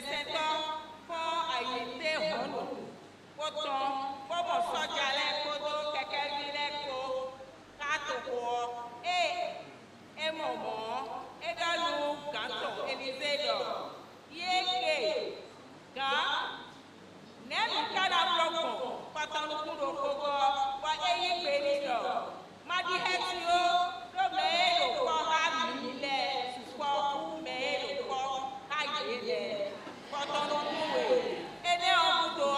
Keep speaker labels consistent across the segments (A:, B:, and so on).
A: mais c'est temps pour aïter Hono. Pourtant, pour mon soja les kodo, quelqu'un dit les ko, kato et maman, et galou, canton, Élysée d'or. Yéké, ga, n'aime qu'à la bloc, pas tant le coup de coco, pas ayé péri d'or. Ma dit hexio, le mail, pour amile, support, mail, pour aïe, pas tant le coup, et né en bouton,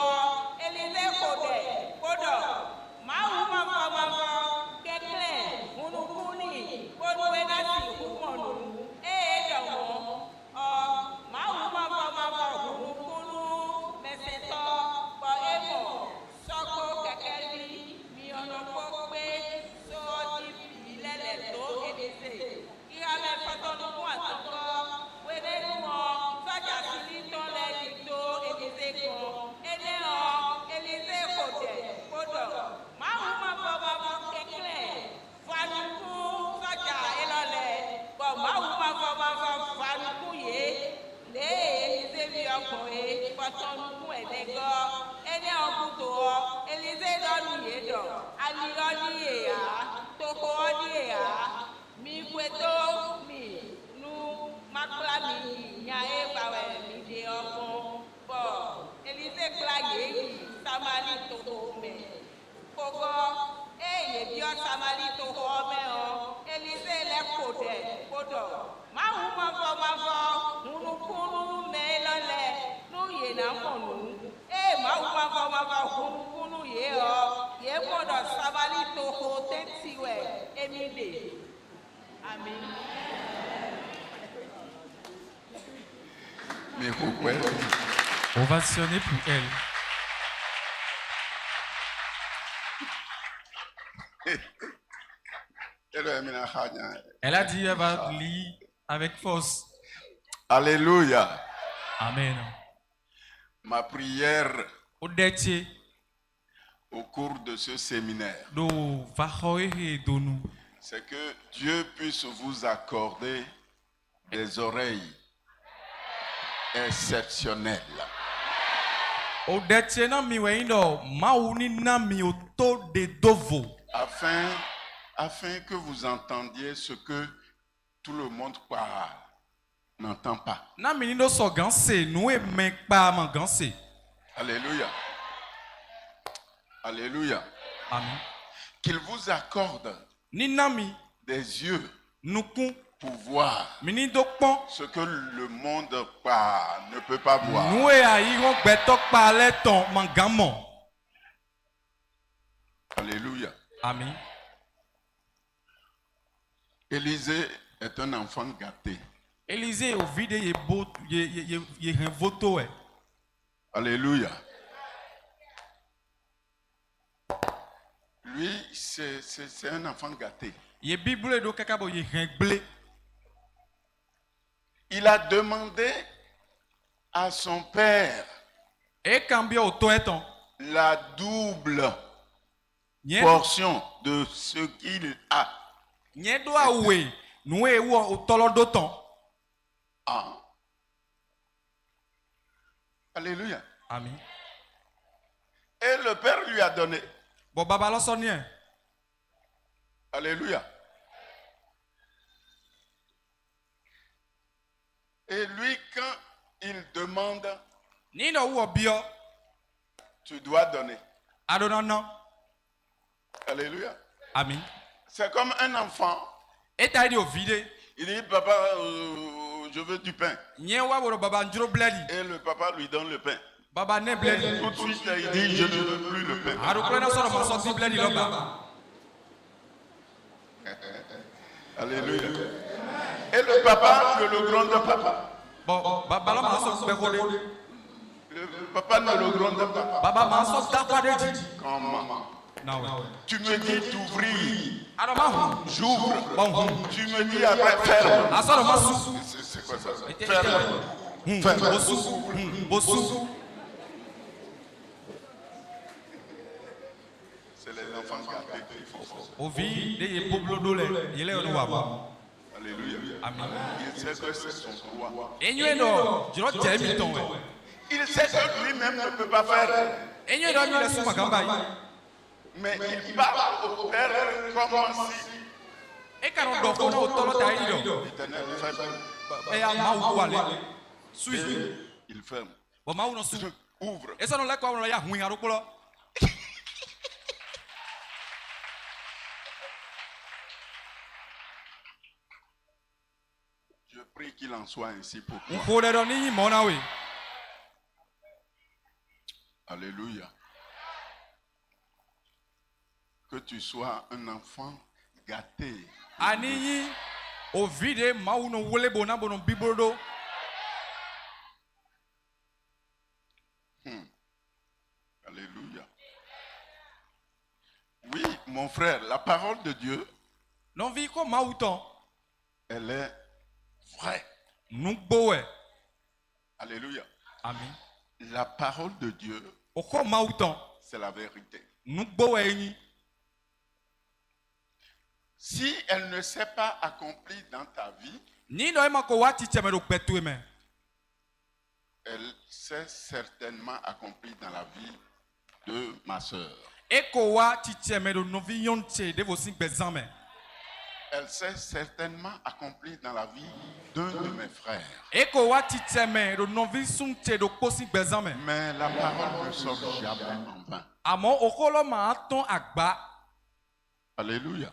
A: Élysée codé, codo, ma ou ma Kekle, Munukuni, Bonwenasi, Humonu, Edamo, Mahuma, Hunukunu, Messeto, Boemo, Soko, Kekeli, Mionokwe, Sodi, Leleto, Elise. Il avait pas ton nom encore, Wenenuo, Saja Silito, Ledito, Elise, Eneo, Elise, Kodo, Mahuma, Kekle, Fanuku, Saja, Elole, Mahuma, Fanuku, Ye, Elise, Viokoe, Patonuku, Enego, Eneo, Elise, Donu, Ali, Toko, mi kweto mi nu makla mi nyae bawe mi de okon bo Élysée kla ye samali to me kogo ye bio samali to me o Élysée le kodo ma vo hunu kunu me lole nu ye na monu ma vo hunu kunu ye o ye kodo samali to ho tetiwe emide. Amen.
B: Mais pourquoi?
C: Ovationné pour elle. Elle a dit elle va lire avec force.
B: Alléluia.
C: Amen.
B: Ma prière
C: Au
B: cours de ce séminaire, c'est que Dieu puisse vous accorder des oreilles exceptionnelles. Afin que vous entendiez ce que tout le monde n'entend pas. Alléluia. Alléluia.
C: Amen.
B: Qu'il vous accorde des yeux pour voir ce que le monde ne peut pas voir. Alléluia.
C: Amen.
B: Élysée est un enfant gâté.
C: Élysée au vide est beau, il est un voto.
B: Alléluia. Lui, c'est un enfant gâté. Il a demandé à son père la double portion de ce qu'il a. Ah. Alléluia.
C: Amen.
B: Et le père lui a donné. Alléluia. Et lui, quand il demande, tu dois donner. Alléluia.
C: Amen.
B: C'est comme un enfant. Il dit, papa, je veux du pain. Et le papa lui donne le pain. Tout de suite, il dit, je ne veux plus le pain. Alléluia. Et le papa ne le gronde pas. Le papa ne le gronde pas. Comment? Tu me dis d'ouvrir. J'ouvre. Tu me dis après ferme. C'est quoi ça? Ferme. C'est les enfants gâtés qui font ça. Alléluia.
C: Amen.
B: Il sait que c'est son droit.
C: Et nous, non, je dois dire,
B: il sait que lui-même ne peut pas faire.
C: Et nous, non, il est sous ma campagne.
B: Mais il parle au Père comme si.
C: Et quand on doit faire autant de temps,
B: L'Éternel fait.
C: et à ma ou aller,
B: Il ferme.
C: bon, ma ou non sous.
B: Ouvre.
C: Et ça, on l'a quoi, on l'a oui, à l'eau.
B: Je prie qu'il en soit ainsi pour
C: On
B: toi.
C: faut les donner, mon aïe.
B: Alléluia. Que tu sois un enfant gâté.
C: Ani, au vide, ma ou non voulait bon, bon, bibodo.
B: Alléluia. Oui, mon frère, la parole de Dieu,
C: Non, vie comme ma ou ton.
B: elle est vraie.
C: Nous, boé.
B: Alléluia.
C: Amen.
B: La parole de Dieu,
C: Au quoi ma ou ton.
B: c'est la vérité.
C: Nous, boé.
B: Si elle ne s'est pas accomplie dans ta vie,
C: Ni no ema ko wati teme do petu eme.
B: elle s'est certainement accomplie dans la vie de ma soeur.
C: E ko wati teme do novi yonche de vosin bezame.
B: Elle s'est certainement accomplie dans la vie d'un de mes frères.
C: E ko wati teme do novi sunche do kosin bezame.
B: Mais la parole ne sort jamais en vain.
C: Amo okolo ma aton agba.
B: Alléluia.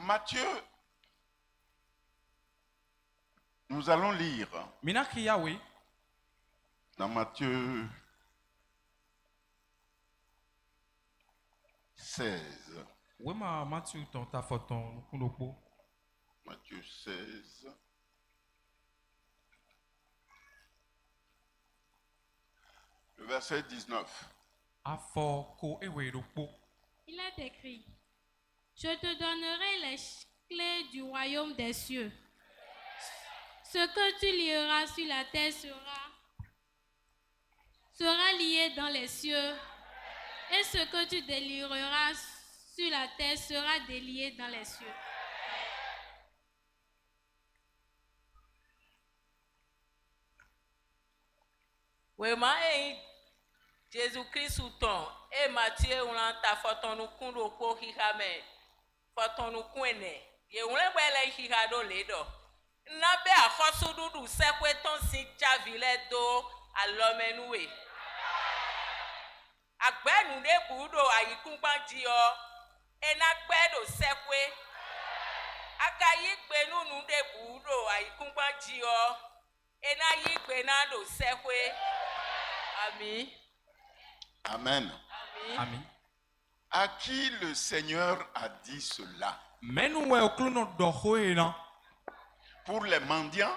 B: Matthieu, nous allons lire
C: Mina kriya we.
B: dans Matthieu 16.
C: We ma Matthew ton ta foton kundopo.
B: Matthieu 16. Le verset 19.
C: Afo ko ewe do po.
D: Il est écrit, je te donnerai les clés du royaume des cieux. Ce que tu lieras sur la terre sera lié dans les cieux, et ce que tu délieras sur la terre sera délié dans les cieux.
A: Oui, ma Jésus-Christ ou ton, et Matthieu ou l'anta foton nous kundo ko hihame, foton nous kuene, ye ou l'embele hihado ledo. Nabe a fosududu sekwe ton si chavile do alomenue. Agbe nou de budo ayikumban jiyo, enagbe do sekwe. Akayikbe nou de budo ayikumban jiyo, enayikbe na do sekwe. Amen.
B: Amen.
C: Amen.
B: À qui le Seigneur a dit cela?
C: Menu we okluno do hoena.
B: Pour les mendiants,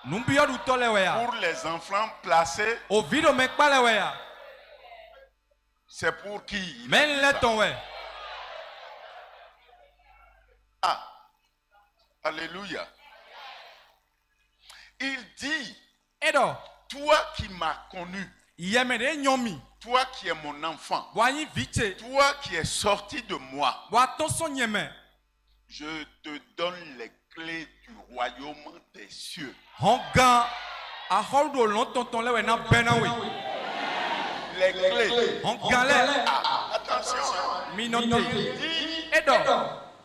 C: Nous biyo du tole we ya.
B: pour les enfants placés,
C: O vido me kpale we ya.
B: c'est pour qui?
C: Men le ton we.
B: Ah, alléluia. Il dit,
C: Edo,
B: toi qui m'as connu,
C: yeme de nyomi.
B: toi qui es mon enfant,
C: Wanyi vite.
B: toi qui es sorti de moi,
C: Wa ton son yeme.
B: je te donne les clés du royaume des cieux.
C: Honga a holdo lontonton le we na benawe.
B: Les clés.
C: Honga le
B: Ah, attention.
C: minote.
B: Dit,
C: Edo,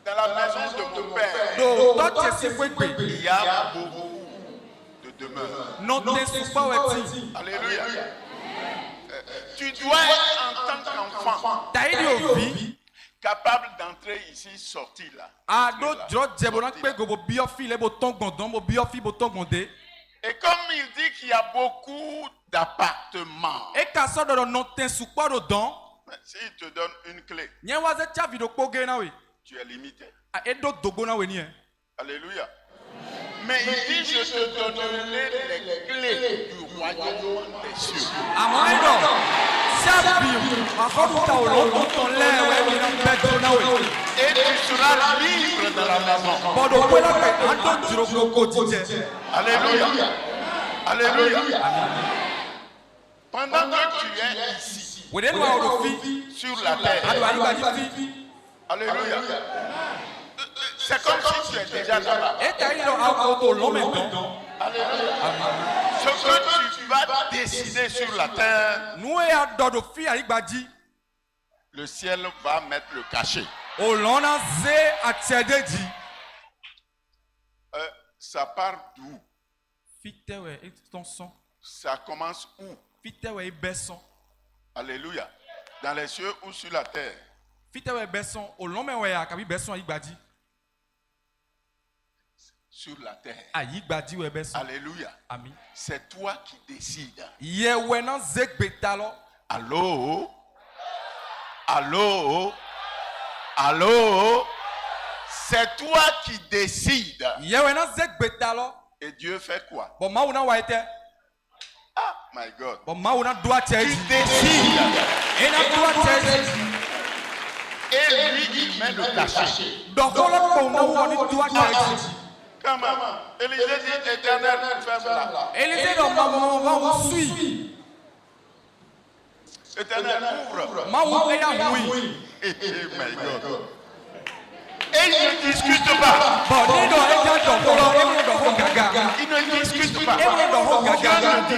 B: dans la maison de mon père,
C: do toche si kwekwe.
B: il y a beaucoup de demeures.
C: Non te supa weti.
B: Alléluia. Tu dois être en tant qu'enfant
C: Taidi ovi.
B: capable d'entrer ici, sortir là.
C: Ado
B: Là.
C: dro jebo na
B: Sortir là.
C: pe go bo biofi le bo tongondon bo biofi bo tongonde.
B: Et comme il dit qu'il y a beaucoup d'appartements,
C: E ka so do non te supa do don.
B: s'il te donne une clé,
C: Nye waze chavi do kpoge na we.
B: tu es limité.
C: A edo dogo na we ni e.
B: Alléluia. Mais il dit, je te donnerai les clés du royaume des cieux.
C: Amo edo. Chabi a hodu ta o lontonton le we ni na bedo na we.
B: Et tu seras libre dans la maison.
C: Bodo kwela pe ado jiro koko tije.
B: Alléluia. Alléluia. Pendant que tu es ici,
C: We den wa o fi.
B: sur la terre,
C: Ado ayi ba di fi.
B: Alléluia. C'est comme si tu es déjà là-bas. Ce que tu vas décider sur la terre, le ciel va mettre le cachet. Ça part d'où? Ça commence où? Alléluia. Dans les cieux ou sur la terre? Sur la terre. Alléluia. C'est toi qui décides. Allô? Allô? Allô? C'est toi qui décides. Et Dieu fait quoi? Ah, my God. Tu décides. Et lui, il met le cachet. Comment? Élisée dit, Éternel, ferme là. Éternel, ouvre. My God. Et il ne discute pas. Il ne discute pas. Dieu ne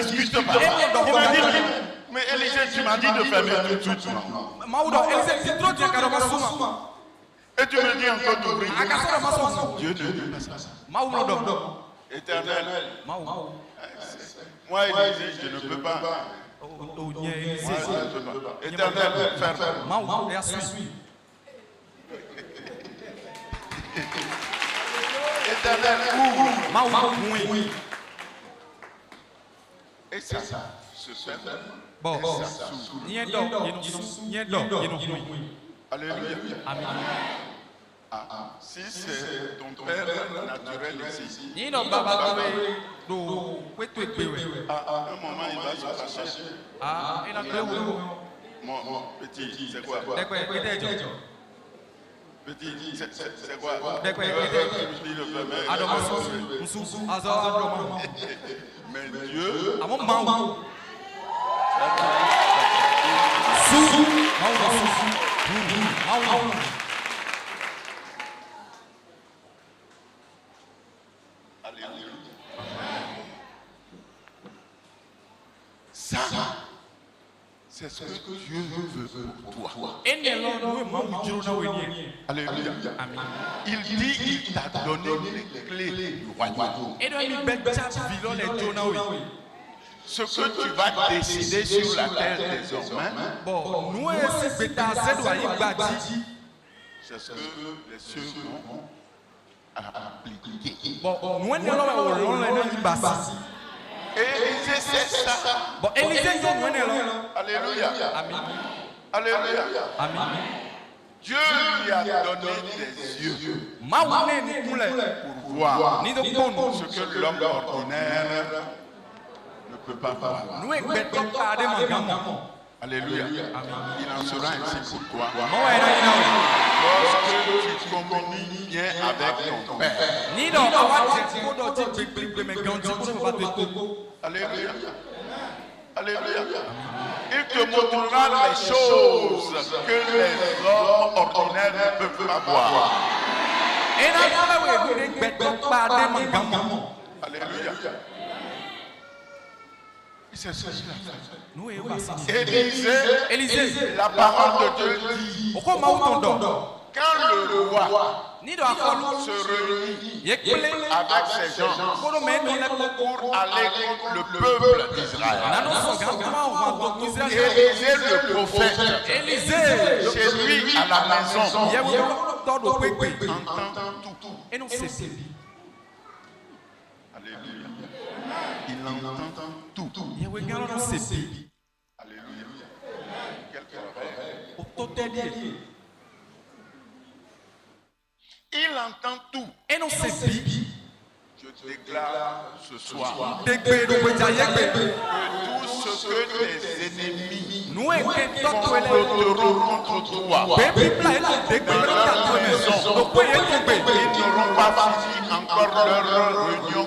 B: discute pas. Il m'a dit, mais Élisée, tu m'as dit de fermer tout de suite. Et tu me dis encore d'ouvrir. Dieu ne dit pas ça. Éternel. Moi, Élisée, je ne peux pas. Éternel, ferme. Éternel, ouvre. Et ça se ferme. Et ça s'ouvre. Alléluia. Si c'est ton père naturel ici, à un moment il va se fâcher. Mon petit, c'est quoi? Petit, c'est quoi? Mais Dieu, ça, c'est ce que Dieu veut pour toi. Alléluia. Il dit qu'il t'a donné les clés du royaume. Ce que tu vas décider sur la terre désormais, c'est ce que les cieux vont appliquer. Et Élisée sait ça. Alléluia. Alléluia. Dieu lui a donné des yeux pour voir ce que l'homme ordinaire ne peut pas voir. Alléluia. Il en sera ainsi pour toi. Lorsque tu communies bien avec ton Père. Alléluia. Alléluia. Il te montrera les choses que les hommes ordinaires ne peuvent pas voir. Alléluia. Élisée, la parole de Dieu dit, quand le roi se réunit avec ses gens pour aller contre le peuple d'Israël, Élisée le prophète, chez lui à la maison, entend tout. Alléluia. Il entend tout. Alléluia. Il entend tout. Je déclare ce soir que tout ce que tes ennemis voteront contre toi, ils n'auront pas fini encore leur réunion.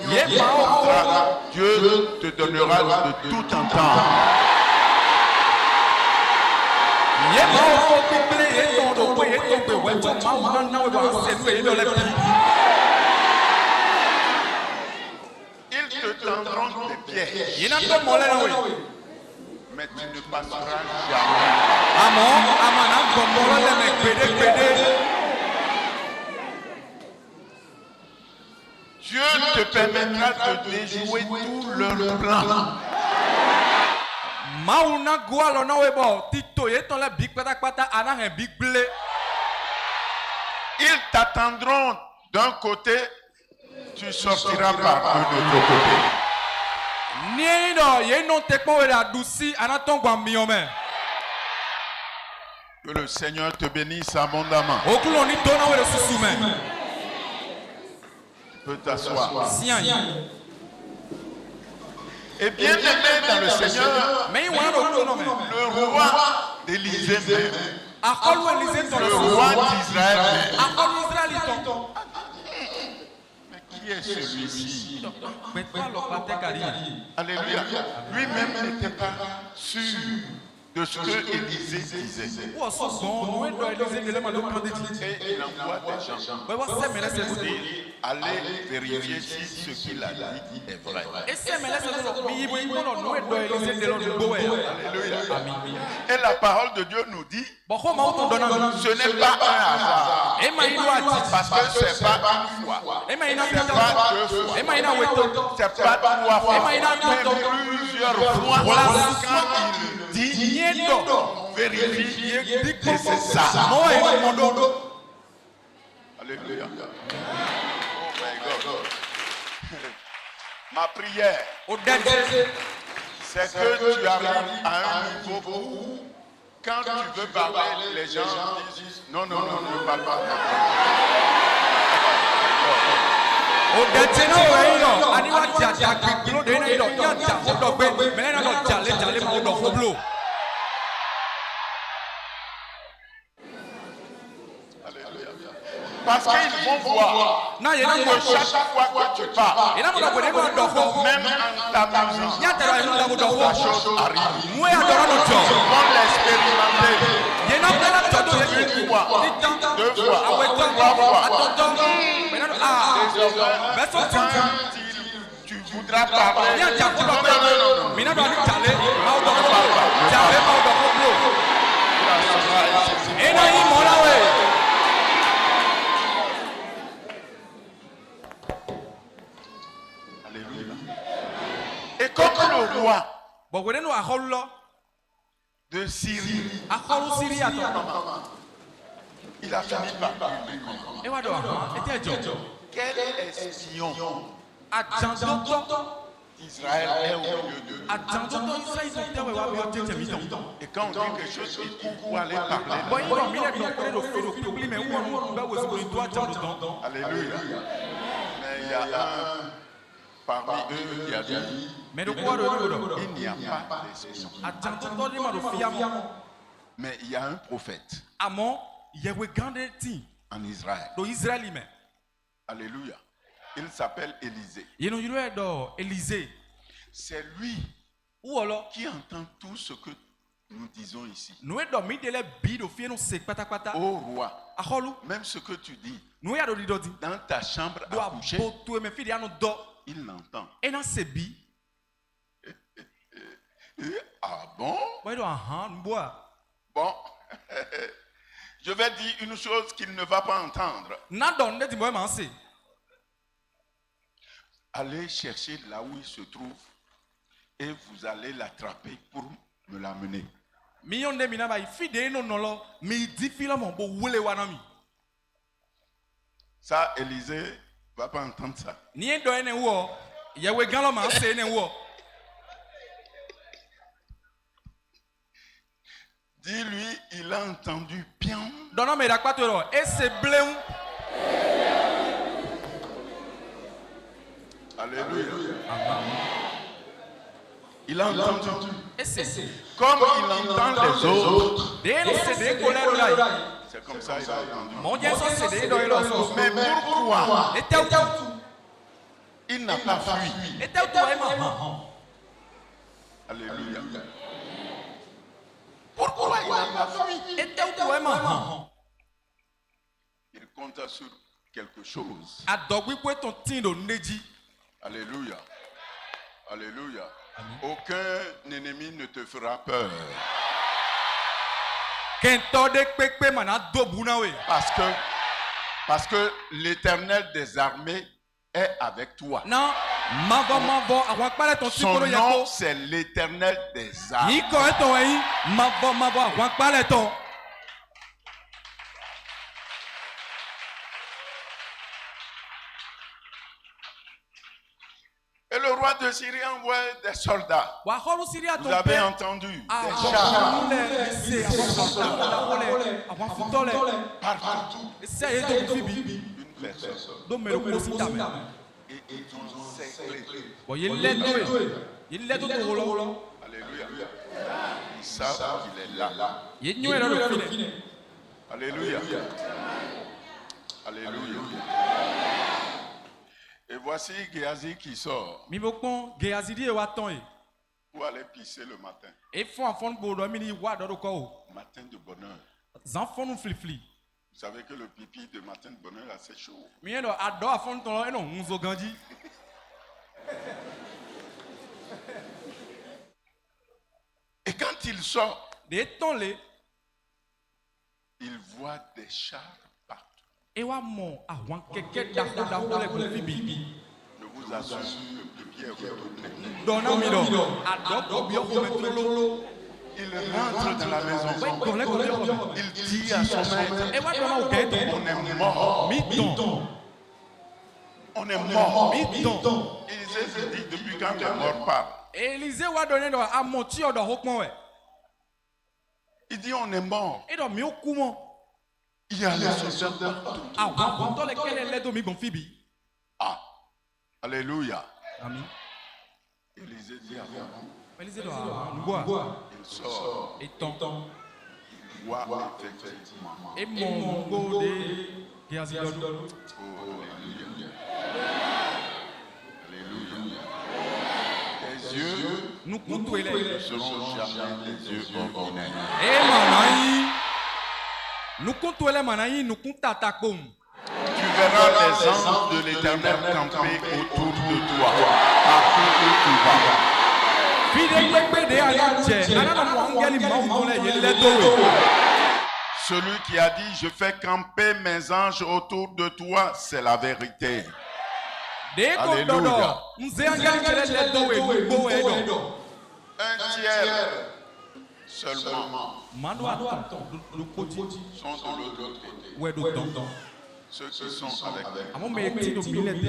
B: Dieu te donnera de tout entendre. Ils te tendront des pièges. Mais tu ne passeras jamais. Dieu te permettra de déjouer tous leurs plans. Ils t'attendront d'un côté, tu sortiras par de l'autre côté. Que le Seigneur te bénisse abondamment. Tu peux t'asseoir. Et bien aimé dans le Seigneur, le roi d'Élysée même, le roi d'Israël même. Mais qui est celui-ci? Alléluia. Lui-même n'était pas sûr de ce que Élisée disait. Et il envoie des gens pour dire, allez vérifier si ce qu'il a dit est vrai. Alléluia. Et la parole de Dieu nous dit, ce n'est pas un hasard. Parce que ce n'est pas une fois. Ce n'est pas deux fois. Ce n'est pas trois fois. Mais plusieurs fois. Quand il dit, vérifie que c'est ça. Alléluia. Oh my God. Ma prière, c'est que tu arrives à un niveau où, quand tu veux parler, les gens disent non, ne parle pas. Parce qu'ils vont voir que chaque fois que tu parles, même en t'amusant, la chose arrive. Ils vont l'expérimenter. Une fois, deux fois, trois fois. Tu voudras parler. Et comme le roi de Syrie, il a fini par quel espion Israël est au milieu de nous. Et quand on dit quelque chose, il court pour aller parler. Alléluia. Mais il y a un parmi eux qui a dit, il n'y a pas d'espion. Mais il y a un prophète en Israël. Alléluia. Il s'appelle Élisée. C'est lui qui entend tout ce que nous disons ici. Ô roi, même ce que tu dis dans ta chambre à coucher, il l'entend. Ah bon? Bon, je vais dire une chose qu'il ne va pas entendre. Allez chercher là où il se trouve et vous allez l'attraper pour me l'amener. Ça, Élisée ne va pas entendre ça. Dis-lui, il a entendu bien. Alléluia. Il a entendu. Comme il entend les autres. C'est comme ça qu'il a entendu. Mais pourquoi il n'a pas fui? Alléluia. Pourquoi il n'a pas fui? compte sur quelque chose. Alléluia. Alléluia. Amen. Aucun ennemi ne te fera peur. Parce que l'Éternel des armées est avec toi. Son nom, c'est l'Éternel des armées. Et le roi de Syrie envoie des soldats. Vous avez entendu des chars. Partout. Une personne. Et ils ont sécrété. Alléluia. Ils savent qu'il est là. Alléluia. Alléluia. Et voici Géasi qui sort pour aller pisser le matin. Matin de bonheur. Vous savez que le pipi de matin de bonheur est assez chaud. Et quand il sort, il voit des chars partout. Je vous assure, le pipi est retourné. Il rentre dans la maison. Il dit à son maître, on est mort. On est mort. Élisée dit, depuis quand les morts parlent? Il dit, on est mort. Il y a les soldats partout. Ah, alléluia. Élisée dit, il sort. Il voit effectivement. Alléluia. Les yeux ne seront jamais des yeux ordinaires. Tu verras les anges de l'Éternel camper autour de toi, partout où tu vas. Celui qui a dit, je fais camper mes anges autour de toi, c'est la vérité. Alléluia. Un tiers seulement sont de l'autre côté. Ceux qui sont avec nous sont plus nombreux.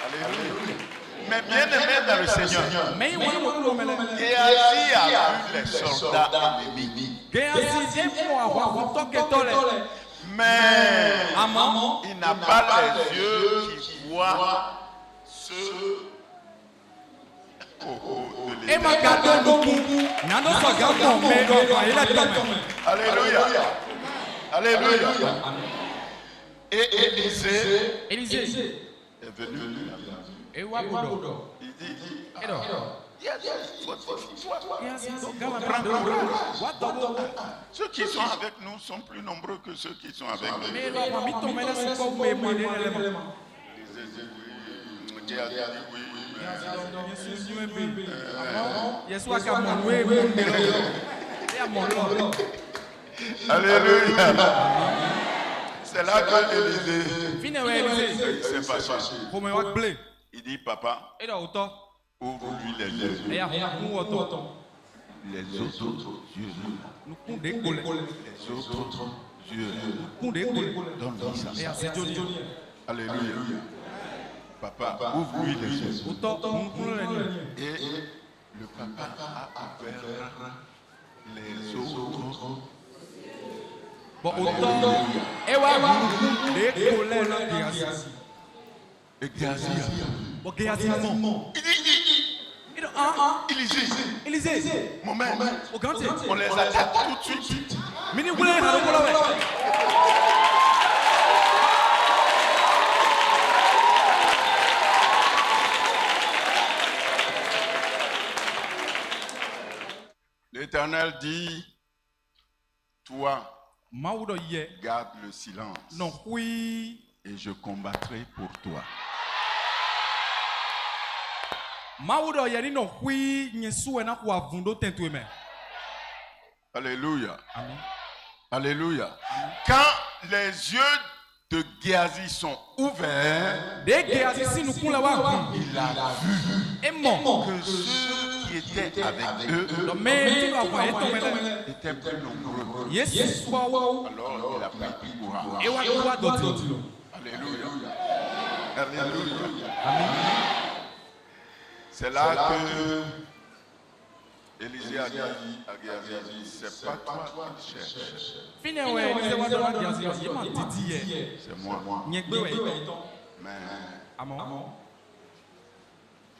B: Alléluia. Mais bien aimé dans le Seigneur, Géasi a vu les soldats ennemis. Mais il n'a pas les yeux qui voient ceux de Alléluia. Alléluia. Et Élisée est venu. Il dit, ceux qui sont avec nous sont plus nombreux que ceux qui sont avec nous. Alléluia. C'est là que Élisée s'est fâché. Il dit, papa, ouvre-lui les yeux. Les autres yeux. Les autres yeux. Donne-lui ça. Alléluia. Papa, ouvre-lui les yeux. Et le papa a ouvert les autres. Bon, et Géasi ment. Il dit, Élisée, mon maître, on les attaque tout de suite. L'Éternel dit, toi, garde le silence et je combattrai pour toi. Alléluia.
C: Amen.
B: Alléluia. Quand les yeux de Géasi sont ouverts, il a vu que ceux qui étaient avec eux étaient plus nombreux. Alors il a pris courage. Alléluia. Alléluia. C'est là que Élisée a dit à Géasi, c'est pas toi qui cherches. C'est moi. Mais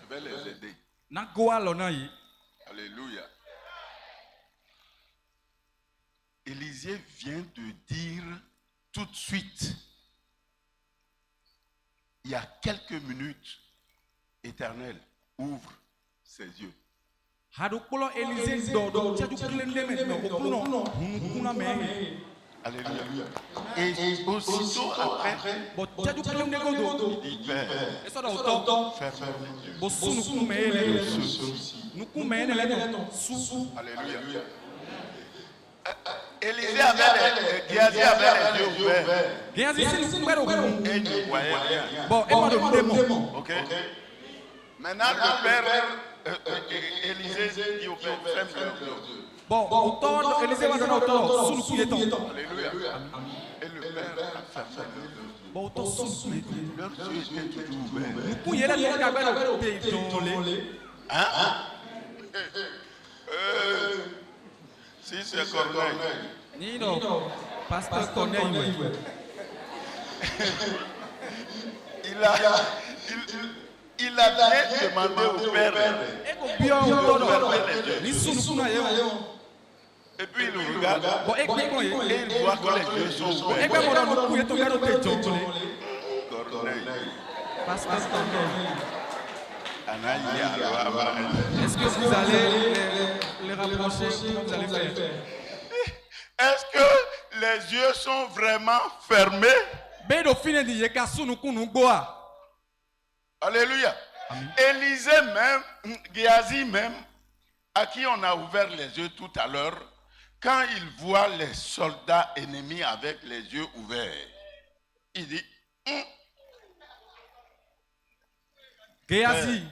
B: je vais les aider. Alléluia. Élisée vient de dire tout de suite, il y a quelques minutes, Éternel, ouvre ses yeux. Alléluia. Et aussitôt après, il dit, Père, ferme les yeux. Alléluia. Élisée Géasi avait les yeux ouverts. Et il ne voyait rien. Ok. Maintenant, le père, Élisée dit au père, ferme les yeux. Alléluia. Et le père a fermé leurs yeux. Leurs yeux étaient toujours ouverts. Hein? Si c'est Corneille.
C: Pasteur Corneille.
B: Il a bien demandé au père de fermer les yeux. Et puis il regarde et il voit que les yeux sont ouverts. Corneille.
C: Pasteur Corneille.
B: Est-ce
C: que vous allez les rapprocher? Comment vous allez faire?
B: Est-ce que les yeux sont vraiment fermés? Alléluia. Élisée même, Géasi même, à qui on a ouvert les yeux tout à l'heure, quand il voit les soldats ennemis avec les yeux ouverts, il dit,
C: Géasi,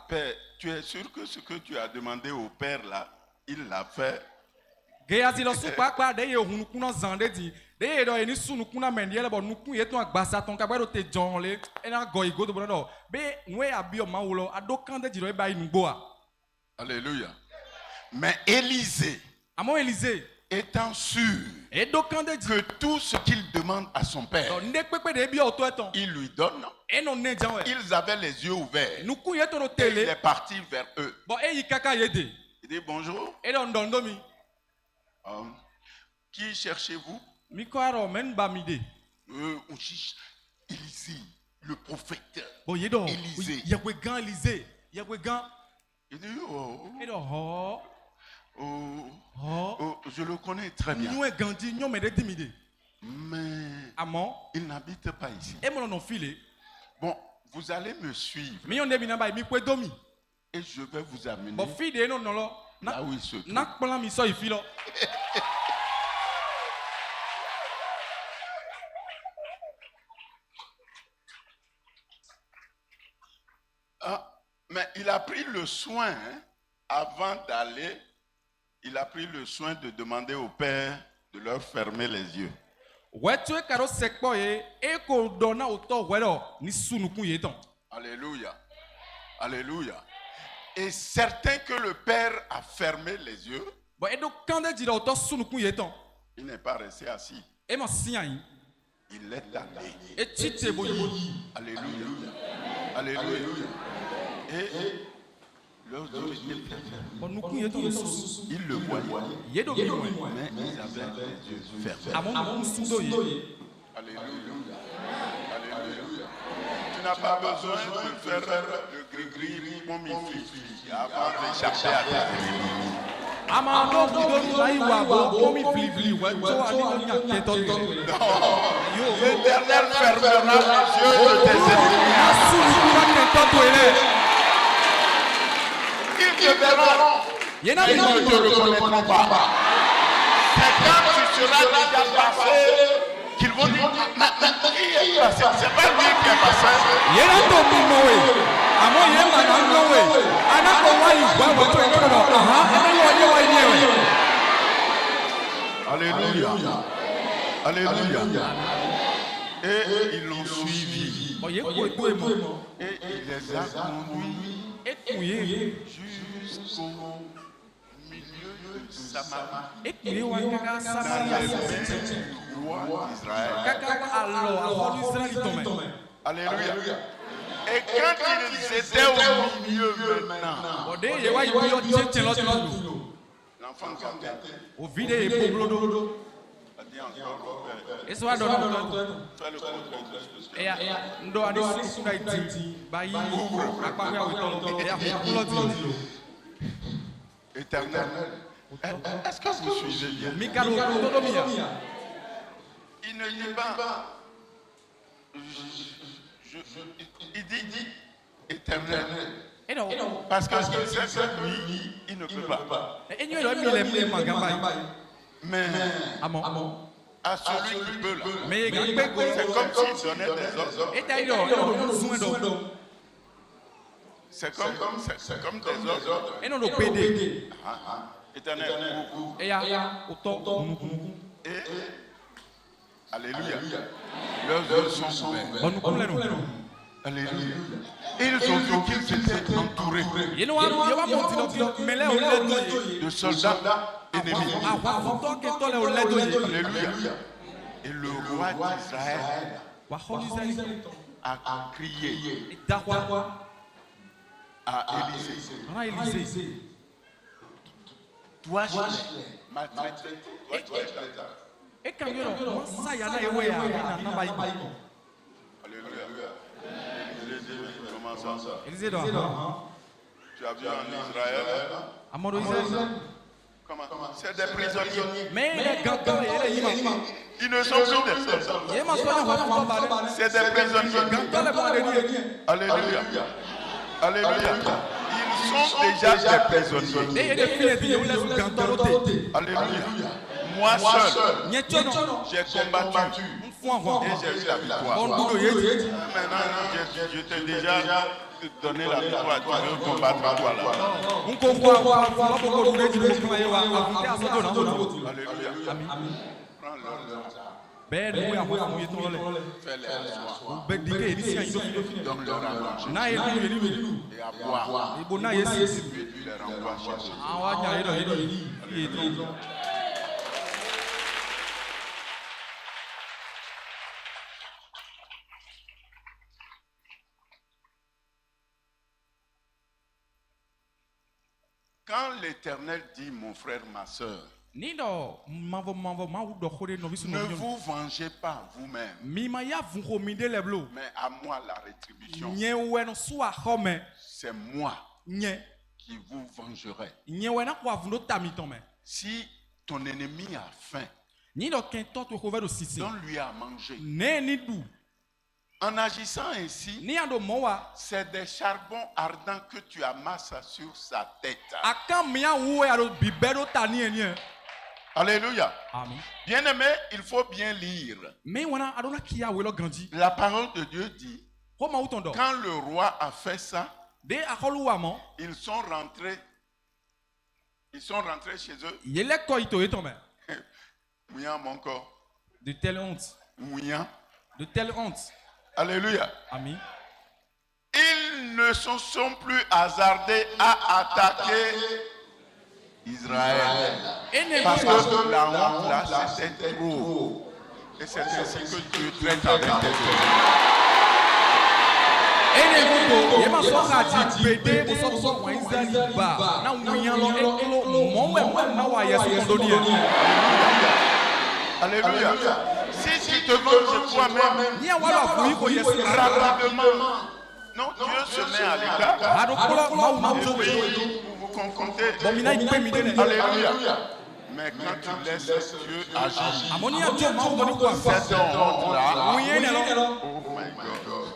B: Père, tu es sûr que ce que tu as demandé au Père là, il l'a fait?
C: Géasi,
B: Est-ce Alléluia. Mais Élisée, étant sûr que tout ce qu'il demande à son père, il lui donne. Ils avaient les yeux ouverts. Et il est parti vers eux. Il dit bonjour. Qui cherchez-vous? On cherche Élisée, le prophète. Élisée. Il dit je le connais très bien. Mais il n'habite pas ici. Bon, vous allez me suivre. Et je vais vous amener là où il se trouve. Mais il a pris le soin, avant d'aller, il a pris le soin de demander au Père de leur fermer les yeux. Alléluia. Alléluia. Et certain que le Père a fermé les yeux, il n'est pas resté assis. Il est allé. Alléluia. Alléluia. Et leurs yeux étaient fermés. Ils le voyaient, mais ils avaient les yeux fermés. Alléluia. Alléluia. Tu n'as pas besoin de faire le gris-gris comme il fait avant d'échapper à tes ennemis. L'Éternel fermera les yeux de tes ennemis. Ils te verront, mais ils ne te reconnaîtront pas. C'est quand tu seras déjà passé qu'ils vont dire, mais qui est passé? C'est pas lui qui est passé. Alléluia. Alléluia. Et ils l'ont suivi. Et il les a conduits jusqu'au milieu de Samarie. Dans les mains du roi d'Israël. Alléluia. Et quand ils étaient au milieu maintenant, l'enfant cantait. A dit encore, fais le Éternel, est-ce que vous suivez bien? Il ne dit pas. Il dit éternel. Parce que c'est lui, il ne peut pas. Mais à celui qui peut là. C'est comme s'il donnait des ordres. C'est comme des ordres. Éternel. Et alléluia. Leurs yeux sont ouverts. Alléluia. Ils ont vu qu'ils étaient entourés de soldats ennemis. Alléluia. Et le roi d'Israël a crié à Élisée. Toi, je l'ai maltraité. Alléluia. Comment ça? Tu as vu en Israël? Comment? C'est des prisonniers. Ils ne sont plus des soldats. C'est des prisonniers. Alléluia. Alléluia. Ils sont déjà des prisonniers. Alléluia. Moi seul, j'ai combattu. Et j'ai eu la victoire. Maintenant, je t'ai déjà donné la victoire. Tu veux combattre toi là. Alléluia. Prends leur fais-les asseoir. Donne-leur à manger et à boire. Et puis tu les renvoies chez eux. Alléluia. Quand l'Éternel dit, mon frère, ma soeur, ne vous vengez pas vous-même, mais à moi la rétribution. C'est moi qui vous vengerai. Si ton ennemi a faim, donne-lui à manger. En agissant ainsi, c'est des charbons ardents que tu amasses sur sa tête. Alléluia. Bien-aimé, il faut bien lire. La parole de Dieu dit, quand le roi a fait ça, ils sont rentrés chez eux. Mouillant mon corps.
C: De telle honte.
B: Mouillant.
C: De telle honte.
B: Alléluia.
C: Amen.
B: Ils ne se sont plus hasardés à attaquer Israël. Parce que la honte là, c'était trop. Et c'est ainsi que Dieu traite avec tes Alléluia. Si tu te venges toi-même, rapidement, non, Dieu se met à l'écart. Et puis, vous confronter. Alléluia. Mais quand tu laisses Dieu agir, cette honte-là, oh my God.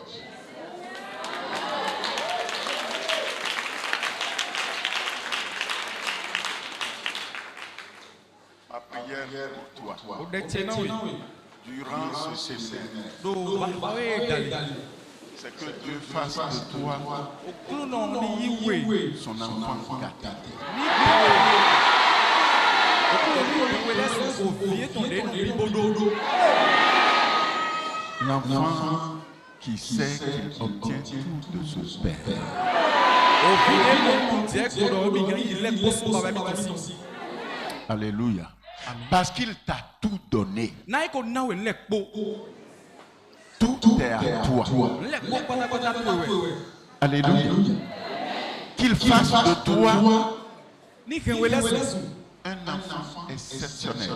B: Ma prière pour toi, durant ce séminaire, c'est que Dieu fasse de toi son enfant gâté. L'enfant qui sait qu'il obtient tout de son père. Alléluia. Parce qu'il t'a tout donné. Tout est à toi. Alléluia. Qu'il fasse de toi un enfant exceptionnel.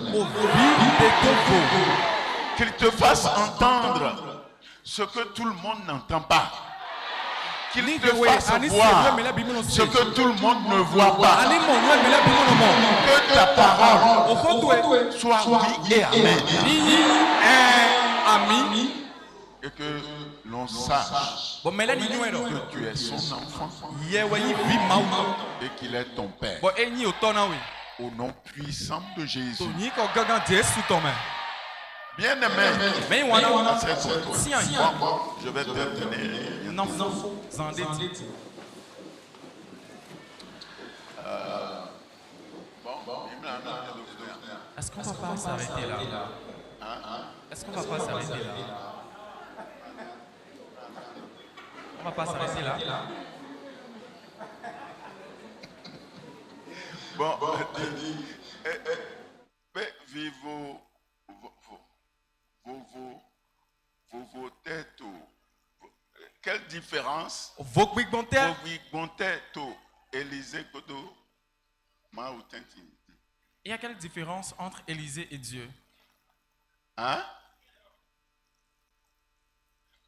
B: Qu'il te fasse entendre ce que tout le monde n'entend pas. Qu'il te fasse voir ce que tout le monde ne voit pas. Que ta parole soit oui et amen. Et que l'on sache que tu es son enfant et qu'il est ton père. Au nom puissant de Jésus. Bien aimé, je vais te donner.
C: Est-ce qu'on va pas s'arrêter là? Est-ce qu'on va pas s'arrêter là? On va pas s'arrêter là.
B: Bon, vive vos têtes. Quelle différence? Élisée Kodo,
C: il y a quelle différence entre Élisée et Dieu?
B: Hein?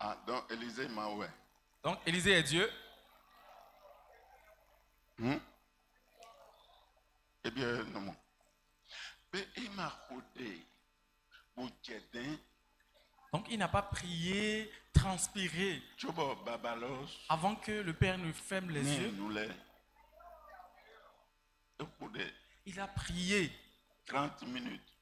B: Ah, donc Élisée Maoué.
C: Donc Élisée est Dieu?
B: Eh bien, non. Mais il m'a rodé.
C: Donc il n'a pas prié, transpiré avant que le Père ne ferme les yeux. Il a prié
B: 30 minutes.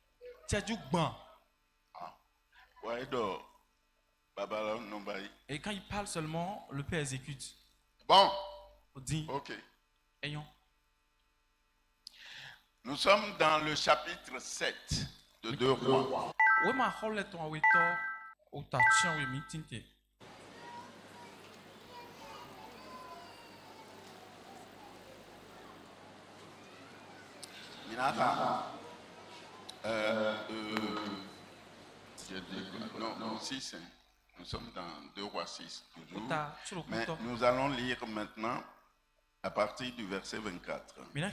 C: Et quand il parle seulement, le Père exécute.
B: Bon.
C: Dit.
B: Ok.
C: Ayons.
B: Nous sommes dans le chapitre 7 de 2 Rois. Non, 6. Nous sommes dans 2 Rois 6 toujours. Mais nous allons lire maintenant à partir du verset 24.
D: Il est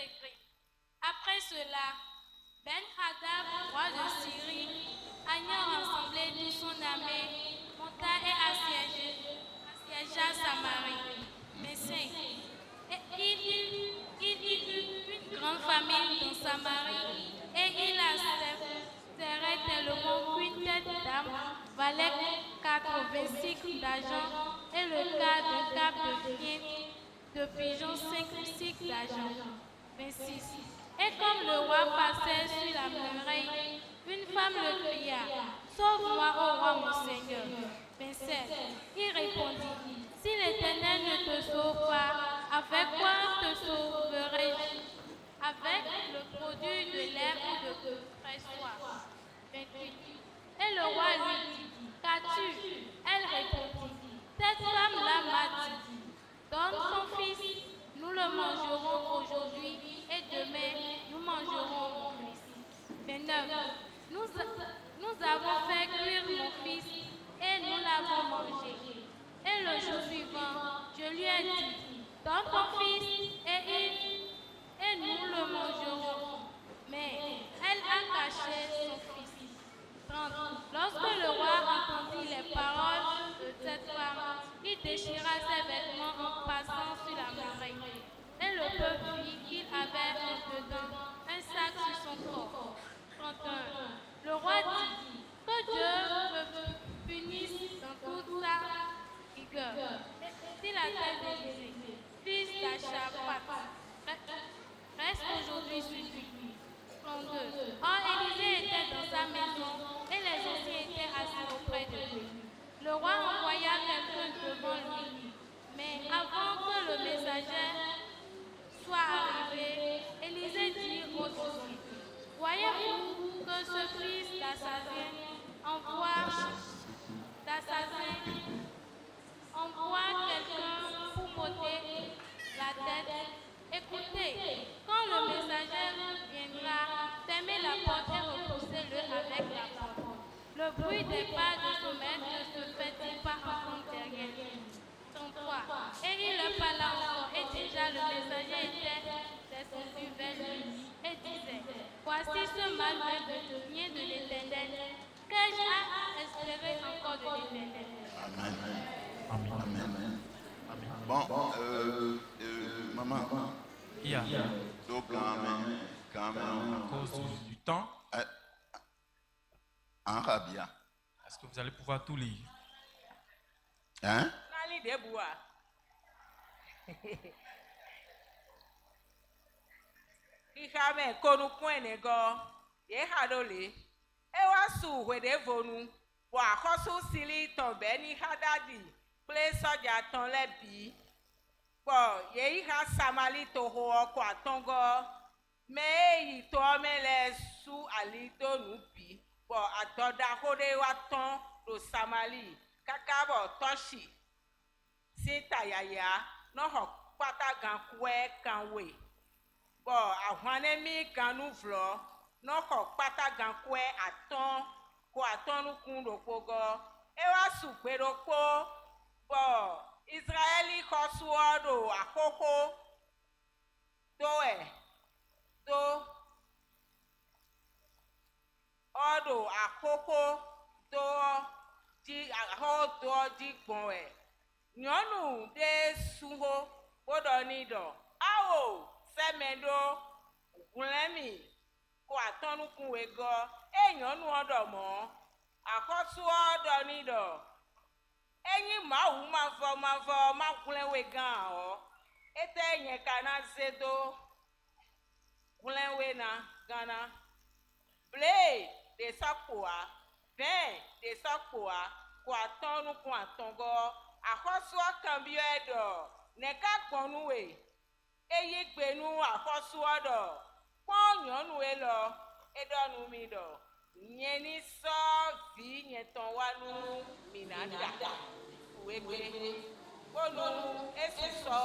D: écrit. Après cela, Ben-Hadad, roi de Syrie, ayant rassemblé toute son armée, monta et assiégea Samarie. Mais et il y eut une grande famine dans Samarie, et il la serrait tellement qu'une tête d'âme valait 80 cycles d'argent, et le quart d'un cap de pigeon 5 cycles d'argent. 26. Et comme le roi passait sur la muraille, une femme le cria: Sauve-moi, ô roi, mon Seigneur. 27. Il répondit: Si l'Éternel ne te sauve pas, avec quoi te sauverai-je? Avec le produit de l'herbe ou de pressoir. 28. Et le roi lui dit: Qu'as-tu? Elle répondit: Cette femme-là m'a dit: Donne son fils, nous le mangerons aujourd'hui, et demain nous mangerons mon fils. 29. Nous avons fait cuire mon fils, et nous le peuple vit qu'il avait en dedans un sac sur son corps. 31. Le roi dit, que Dieu me punisse dans toute sa rigueur. Si la tête d'Élisée, fils d'Achaphat, reste aujourd'hui sur lui. 32. Or, Élisée était dans sa maison et les anciens étaient assis auprès de lui. Le roi envoya quelqu'un devant lui, mais avant que le messager soit arrivé, Élisée dit aux disciples, voyez-vous que ce fils d'assassin envoie quelqu'un pour m'ôter la tête? Écoutez, quand le messager viendra, fermez la porte et repoussez-le avec la porte. Le bruit des pas de son maître ne se fait-il pas entendre derrière lui? 33. Et il leur parla encore, et déjà le messager était descendu vers lui et disait, voici ce mal vient de l'Éternel. Qu'ai-je à espérer encore de l'Éternel?
B: Amen. Amen. Bon, maman. Donc, quand même.
C: À cause du temps.
B: En rabia.
C: Est-ce que vous allez pouvoir tout lire?
B: Hein?
A: Ihame konu kwenego ye hadole ewasu wedevonu wa khosu sili tombe ni hadadi ple soja ton lebi bo ye iha samali to ho ko atongo me yi to mele su ali to nubi bo atoda hode wa ton do samali kakabo toshi sita yaya no ho pata gan kwe kanwe bo ahwane mi kanu vlo no ko pata gan kwe aton ko atonu kun do pogo e wa supero po bo Israeli ko suodo akoko do odo akoko do di ho do di gbon e nyonu de suho bodo ni do awo semendo gulemi ko atonukun wego eyan nu odo mo akosu odo ni do eyin mawu mavo magunle we gan o ete yen kana zedo gunle na gana ble de sapoa ben de sapoa ko atonukun atongo akosu okan bi edo neka gbonu we eyi gbenu akosu odo ponyonu e lo edonu mi do yen ni so vi yen ton wanu minada wegbe onu esu so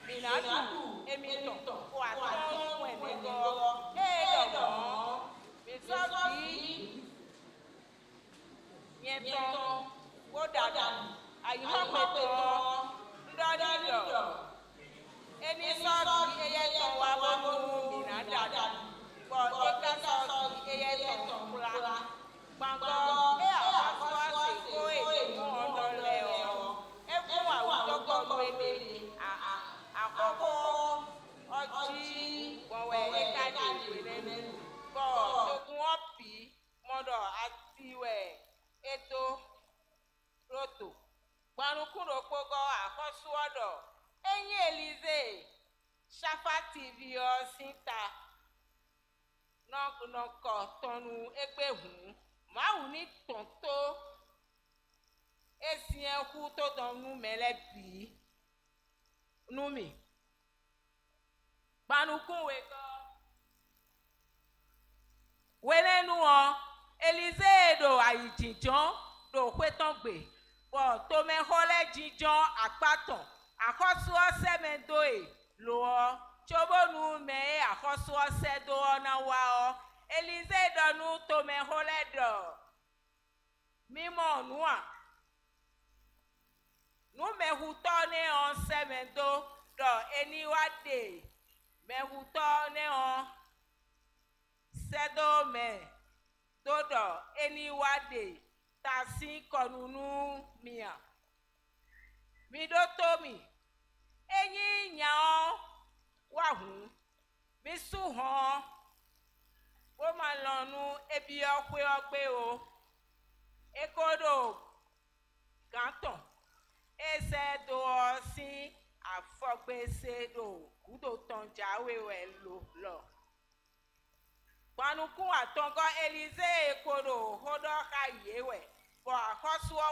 A: minadu emi ton ko atonu enego edo mi so vi yen ton ko dada ayimo peto ndodi do eni sọ́ọ̀tì eye tán wá bọ́nú mìíràn dáadáa bọ́ ẹ̀ka sọ́ọ̀tì eye tán kúra gbàngàn ẹ̀ àwọn afọ́sí kó èdè mú ọ̀nà lẹ̀ ọ́ ẹ̀ fún àwùjọ gbọ́nú èdè àkọ́kọ́ ọjí gbọ̀nwẹ̀ ẹ̀ka dìbò lẹ́nu bọ́ tókun ọ̀pì mọ́dọ̀ àtiwẹ̀ ètò rotò gbanukúrò kpọ́gọ́ àkọ́sù ọ̀dọ̀. Enyi Elize Shafa TV ọsìnta nọkọ tọnu egbehun máwù ní tọ̀ntó esi ẹkú tó dọ̀nù mẹlẹ́bí numi gbanukun wegọ wẹlẹ́nu ọ Elize do àyìjìjọ́ do pétọ́gbè bọ̀ tòmẹ́họ́lẹ́ jíjọ́ àpàtàn. Akɔsu ɔsɛ mɛ do e lo ɔ tsobonu mɛ akɔsu ɔsɛ do ɔ na wa ɔ Elize dɔnu tome ho lɛ dɔ mimɔ nua numehutɔ ne ɔsɛ mɛ do dɔ eni wa de mehutɔ ne ɔ sɛ do mɛ do dɔ eni wa de tasi kɔnunu mia mi do to mi. Enyi nyao Wahu. Misu hon. Woma lonu ebi okwe o. Ekodo ganton. Ese do si afogbe se do. Kudo tonjawe we lo. Gbanukun atongo Elize ekodo hodo ka yewe. Bo akosuwa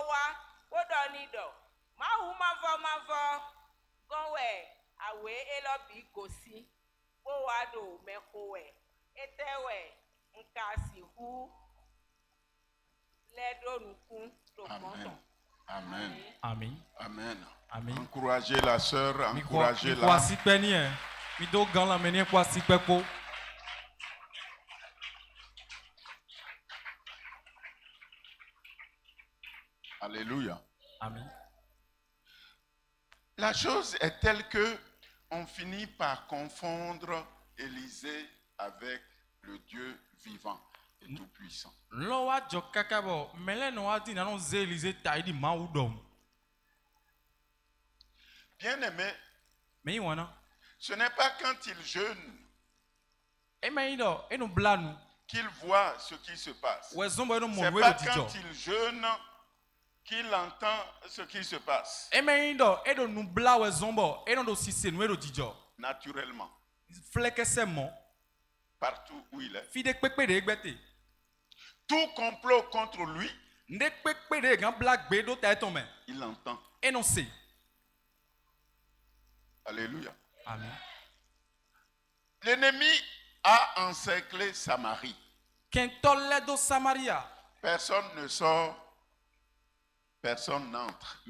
A: wodo nido. Mahu mavo gonwe awe elobi gosi. Bo wado mekowe. Etewe nkasi hu ledo nukun do konton.
B: Amen.
C: Amen.
B: Amen.
C: Amen.
B: Encouragez la sœur, encouragez-la. Alléluia.
C: Amen.
B: La chose est telle que on finit par confondre Élisée avec le Dieu vivant et tout-puissant. Bien-aimé, ce n'est pas quand il jeûne qu'il voit ce qui se passe. C'est pas quand il jeûne qu'il entend ce qui se passe. Naturellement. Partout où il est. Tout complot contre lui, il entend. Alléluia.
C: Amen.
B: L'ennemi a encerclé Samarie. Personne ne sort, personne n'entre.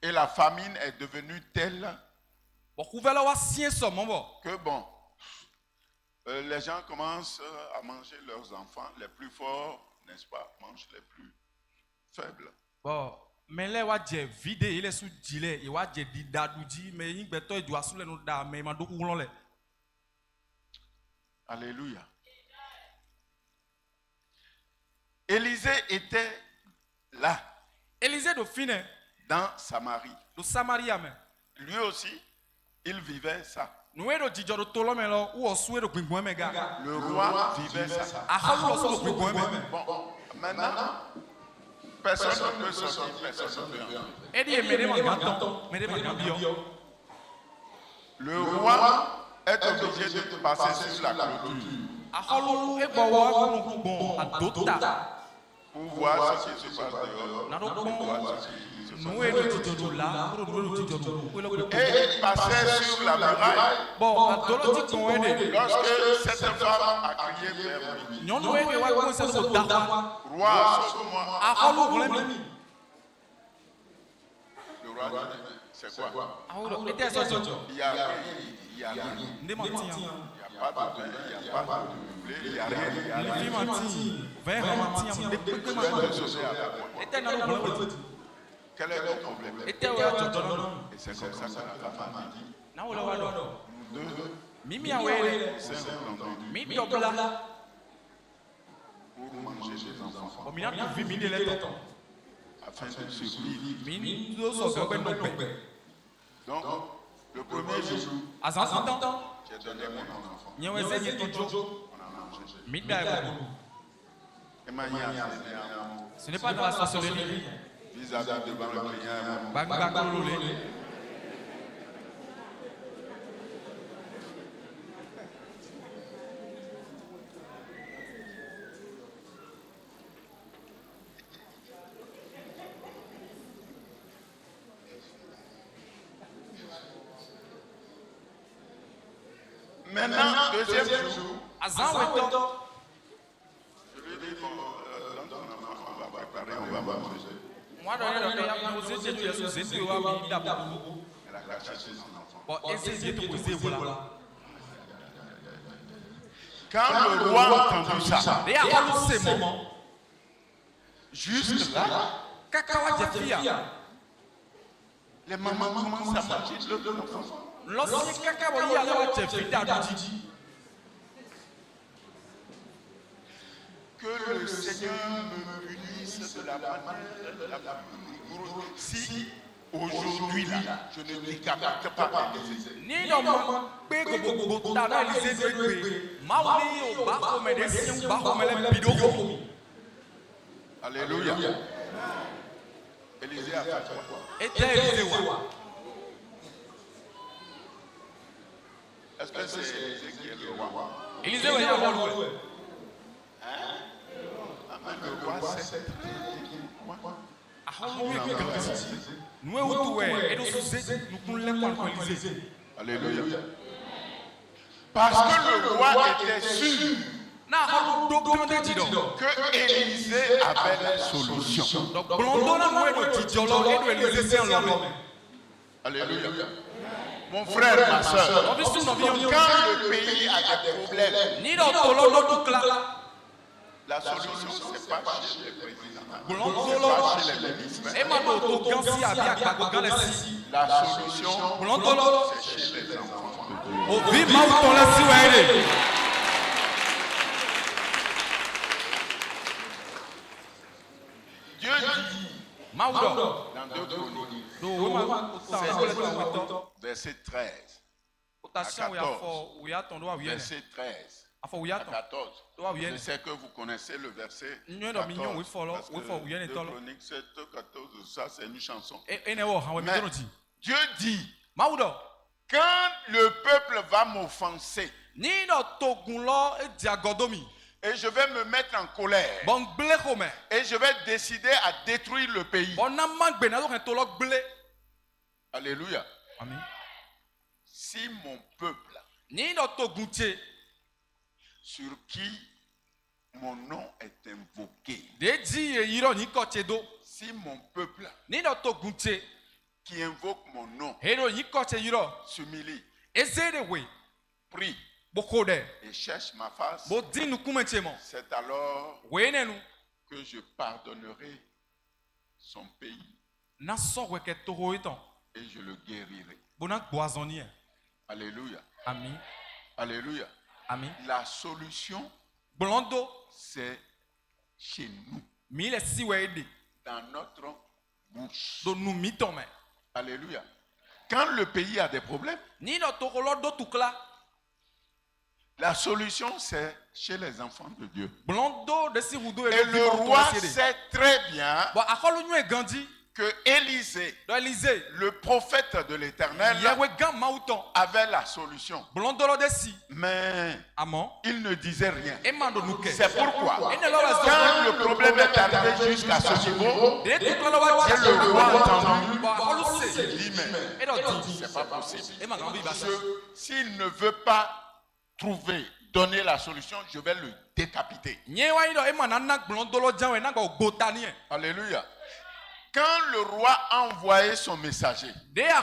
B: Et la famine est devenue telle que bon, les gens commencent à manger leurs enfants. Les plus forts, n'est-ce pas, mangent les plus faibles. Alléluia. Élisée était là. Dans Samarie. Lui aussi, il vivait ça. Le roi vivait ça. Bon, maintenant, personne ne peut sortir, personne ne peut entrer. Le roi est obligé de passer sur la clôture pour voir ce qui se passe dehors. Et il passait sur la muraille. Lorsque cette femme a crié vers lui, roi, sauve-moi. Le roi dit, c'est quoi? Il y a rien. Il n'y a pas de pain, il n'y a pas de blé, il n'y a rien. Quel est le problème? Et c'est comme ça que la femme a dit. Pour manger des enfants. Afin de survivre. Donc, le premier jour, j'ai donné mon enfant. On a mangé.
C: Ce n'est pas de la sorcellerie.
B: Vis-à-vis devant le Seigneur. Maintenant, deuxième jour, je lui dis, bon, on va préparer, on va manger. Elle a caché son enfant. Quand le roi a entendu ça, juste là, les mamans commencent à manger leurs enfants. Que le Seigneur me punisse de la manière la plus douloureuse. Si Aujourd'hui, là, je ne décapite pas Élisée. Alléluia. Élisée a fait quoi? Est-ce que c'est Élisée qui est le roi?
C: Élisée est le roi.
B: Amen. Le roi, c'est Alléluia. Parce que le roi était sûr que Élisée avait la solution. Alléluia. Mon frère, ma soeur, quand le pays a des problèmes, la solution, ce n'est pas chez les présidents, ce n'est pas chez les ministres. La solution, c'est chez les enfants de Dieu. Dieu dit dans 2 Chroniques, verset 13 à 14, verset 13 à 14. Je sais que vous connaissez le verset 14, parce que 2 Chroniques 7, 14, ça c'est une chanson. Mais Dieu dit, quand le peuple va m'offenser, et je vais me mettre en colère, et je vais décider à détruire le pays. Alléluia.
C: Amen.
B: Si mon peuple, sur qui mon nom est invoqué, si mon peuple qui invoque mon nom s'humilie, prie et cherche ma face, c'est alors que je pardonnerai son pays et je le guérirai. Alléluia.
C: Amen.
B: Alléluia.
C: Amen.
B: La solution, c'est chez nous, dans notre bouche. Alléluia. Quand le pays a des problèmes, la solution, c'est chez les enfants de Dieu. Et le roi sait très bien que Élisée, le prophète de l'Éternel, avait la solution. Mais il ne disait rien. C'est pourquoi, quand le problème est arrivé jusqu'à ce niveau, et le roi a entendu, il dit, mais c'est pas possible. S'il ne veut pas donner la solution, je vais le décapiter. Alléluia. Quand le roi a envoyé son messager, la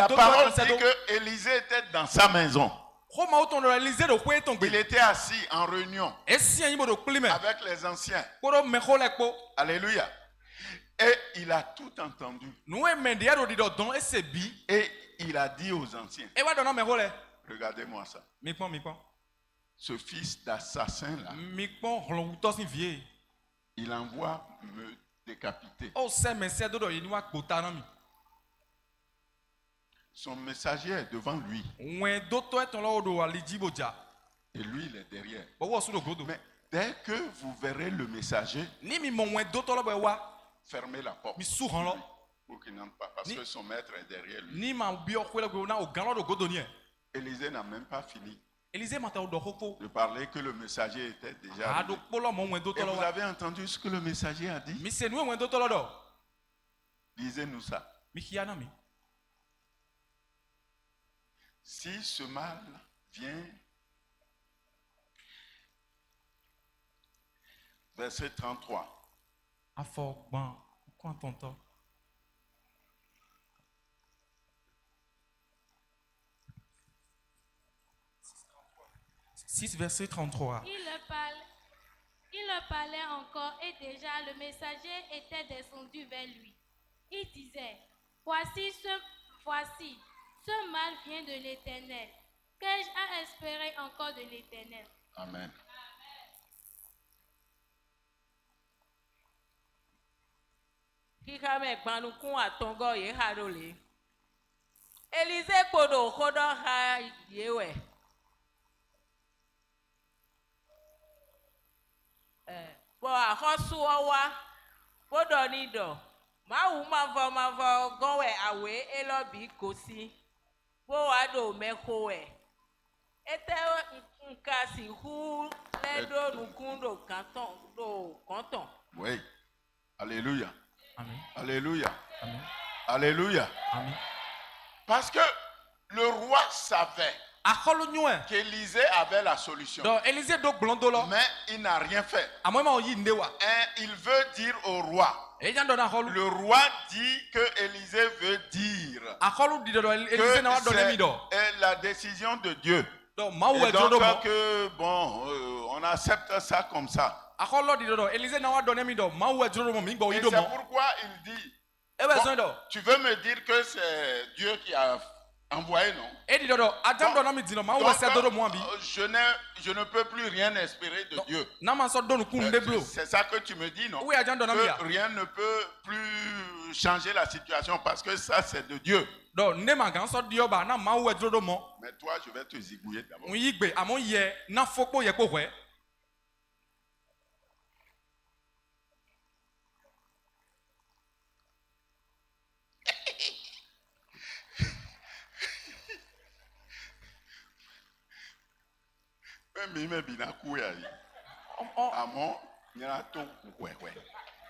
B: parole dit que Élisée était dans sa maison. Il était assis en réunion avec les anciens. Alléluia. Et il a tout entendu. Et il a dit aux anciens, regardez-moi ça. Ce fils d'assassin là, il envoie me décapiter. Son messager est devant lui. Et lui, il est derrière. Mais dès que vous verrez le messager, fermez la porte pour qu'il n'entre pas, parce que son maître est derrière lui. Élisée n'a même pas fini de parler que le messager était déjà arrivé. Et vous avez entendu ce que le messager a dit? Lisez-nous ça. Si ce mal vient, verset 33.
C: Verset 33.
D: Il leur parlait encore et déjà le messager était descendu vers lui. Il disait, voici, ce mal vient de l'Éternel. Qu'ai-je à espérer encore de l'Éternel?
B: Amen.
A: Kikame gbanukun atongo ye harole. Élysée kodo kodo ha yewe. Bo ahosu owa bodo nido. Ma wu mavo gowe awe elobi kosi. Bo ado mekowe. Ete nkasi hu ledo nukundo canton.
B: Oui. Alléluia.
C: Amen.
B: Alléluia.
C: Amen.
B: Alléluia.
C: Amen.
B: Parce que le roi savait qu'Élisée avait la solution. Mais il n'a rien fait. Et il veut dire au roi. Le roi dit que Élisée veut dire que c'est la décision de Dieu. Et donc que on accepte ça comme ça. Et c'est pourquoi il dit, bon, tu veux me dire que c'est Dieu qui a envoyé, non? Je ne peux plus rien espérer de Dieu. C'est ça que tu me dis, non? Que rien ne peut plus changer la situation parce que ça c'est de Dieu. Mais toi, je vais te zigouiller d'abord.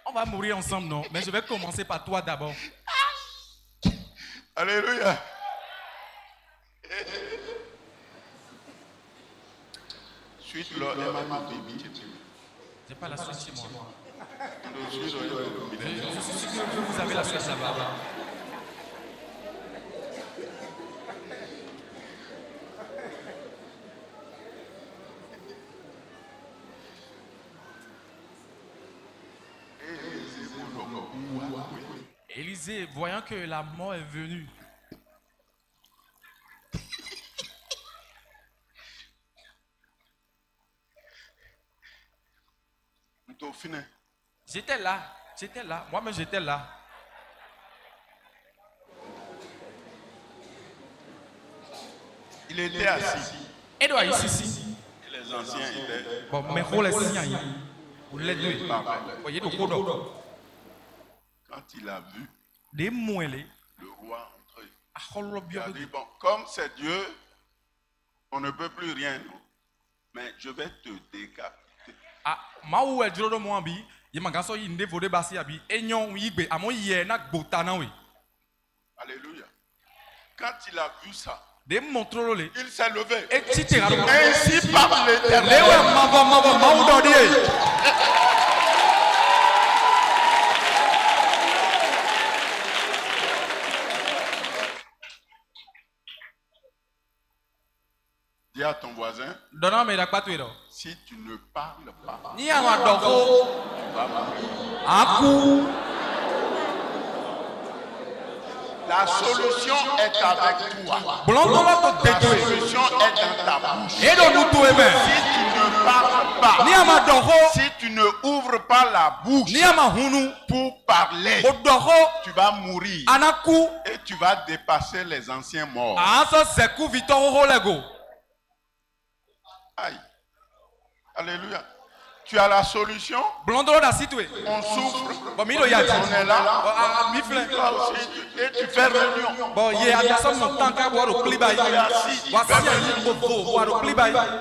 C: On va mourir ensemble, non? Mais je vais commencer par toi d'abord.
B: Alléluia.
C: J'ai pas la suite chez moi. Je suis sûr que vous avez la suite là-bas. Élisée, voyant que la mort est venue, j'étais là, moi-même j'étais là.
B: Il était assis.
C: Et doit ici.
B: Et les anciens étaient.
C: Bon, mais pour les signes, pour les deux. Voyez le codo.
B: Quand il a vu
C: des moelleux,
B: le roi entrer, il a dit, bon, comme c'est Dieu, on ne peut plus rien, non? Mais je vais te décapiter.
C: Ah, maou est Dieu de moi, il m'a gagné une dévodée bassi abi, et non, il a mon yé nak botana oui.
B: Alléluia. Quand il a vu ça,
C: il
B: s'est levé.
C: Et
B: ainsi par l'Éternel. Dis à ton voisin, si tu ne parles pas, tu vas mourir. La solution est avec toi. La solution est dans ta bouche. Si tu ne parles pas, si tu ne ouvres pas la bouche pour parler, tu vas mourir et tu vas dépasser les anciens morts. Aïe. Alléluia. Tu as la solution. On souffre. On est là. Et tu fais réunion.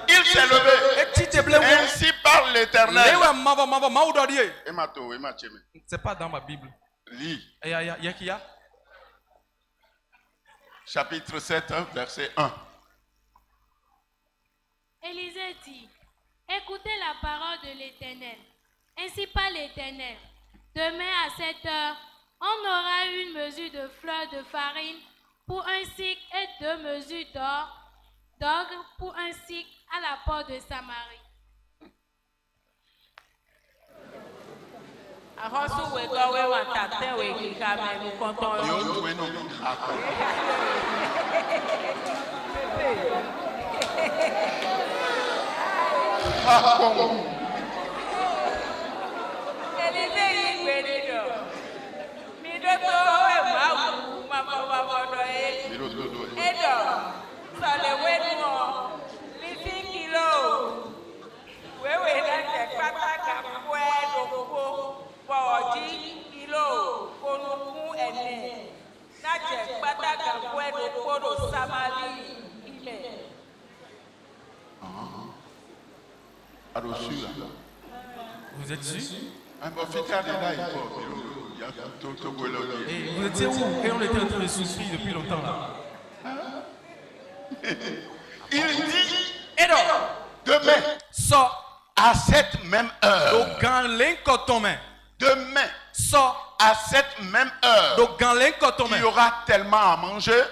B: Il s'est levé. Ainsi parle l'Éternel.
C: C'est pas dans ma Bible.
B: Lis. Chapitre 7, verset 1.
D: Élisée dit, écoutez la parole de l'Éternel. Ainsi parle l'Éternel. Demain à 7 heures, on aura une mesure de fleur de farine pour un cycle et 2 mesures d'orge pour un cycle à la porte de Samarie.
C: Vous êtes dessus? Et vous étiez où? Et on était en train de souffrir depuis longtemps là.
B: Il dit, demain, à cette même heure, demain, à cette même heure, il y aura tellement à manger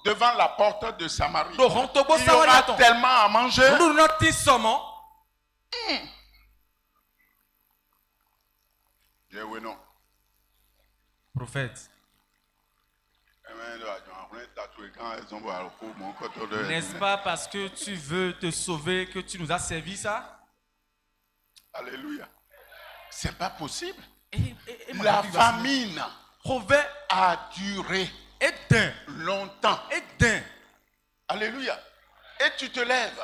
B: devant la porte de Samarie. Il y aura tellement à manger. Oui, non.
C: Prophète, n'est-ce pas parce que tu veux te sauver que tu nous as servi ça?
B: Alléluia. C'est pas possible. La famine a duré longtemps. Alléluia. Et tu te lèves.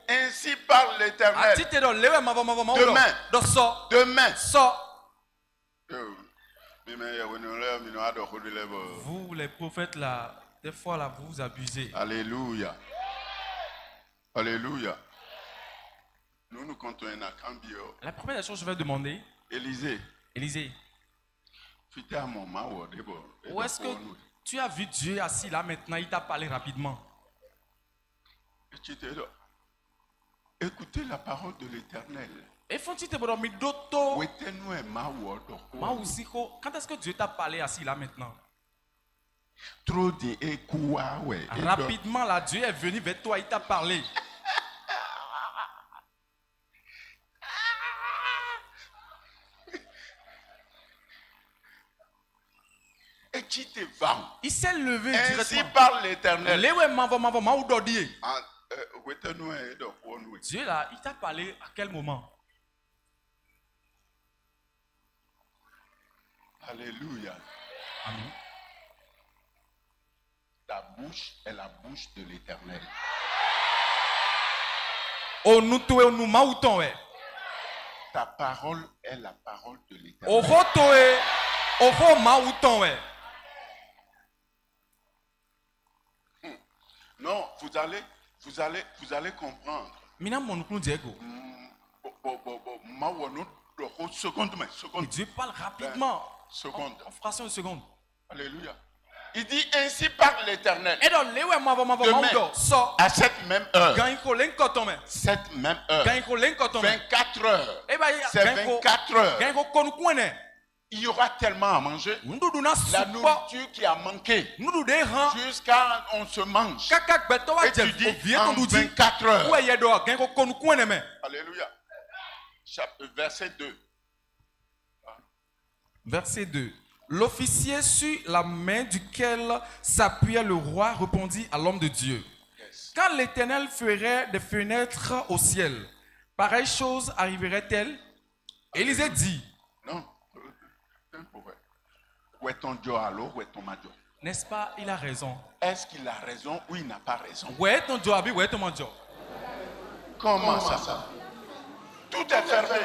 B: Ainsi parle l'Éternel. Demain.
C: Vous, les prophètes, là, des fois, là, vous abusez.
B: Alléluia. Alléluia. Nous comptons un cambio.
C: La première chose que je vais demander,
B: Élisée.
C: Où est-ce que tu as vu Dieu assis là maintenant? Il t'a parlé rapidement.
B: Écoutez la parole de l'Éternel.
C: Quand est-ce que Dieu t'a parlé assis là maintenant? Rapidement là, Dieu est venu vers toi, il t'a parlé. Il s'est levé directement.
B: Ainsi parle l'Éternel.
C: Dieu là, il t'a parlé à quel moment?
B: Alléluia.
C: Amen.
B: Ta bouche est la bouche de l'Éternel. Ta parole est la parole de l'Éternel. Non, vous allez comprendre.
C: Dieu parle rapidement.
B: Seconde.
C: En fraction de seconde.
B: Alléluia. Il dit ainsi parle l'Éternel. Demain, à cette même heure, 24 heures, c'est 24 heures. Il y aura tellement à manger. La nourriture qui a manqué jusqu'à on se mange. Et tu dis en 24 heures. Alléluia. Verset 2.
C: Verset 2. L'officier sur la main duquel s'appuyait le roi répondit à l'homme de Dieu. Quand l'Éternel ferait des fenêtres au ciel, pareille chose arriverait-elle? Élisée dit.
B: Non. Où est ton Dieu alors? Où est ton Madio?
C: N'est-ce pas? Il a raison.
B: Est-ce qu'il a raison ou il n'a pas raison?
C: Où est ton Dieu? Où est ton Madio?
B: Comment ça? Tout est fermé.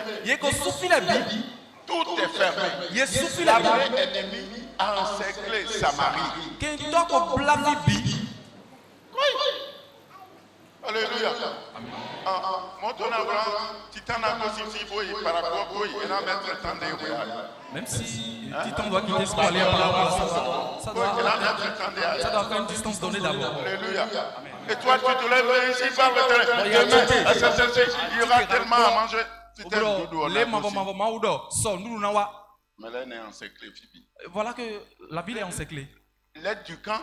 B: Tout est fermé. L'armée ennemie a encerclé Samarie. Alléluia.
C: Même si Titan doit quitter ce palais par rapport à ça doit faire une distance donnée d'abord.
B: Alléluia. Et toi, tu te lèves ici par le terrain. Il y aura tellement à manger.
C: Voilà que la ville est encerclée.
B: L'aide du camp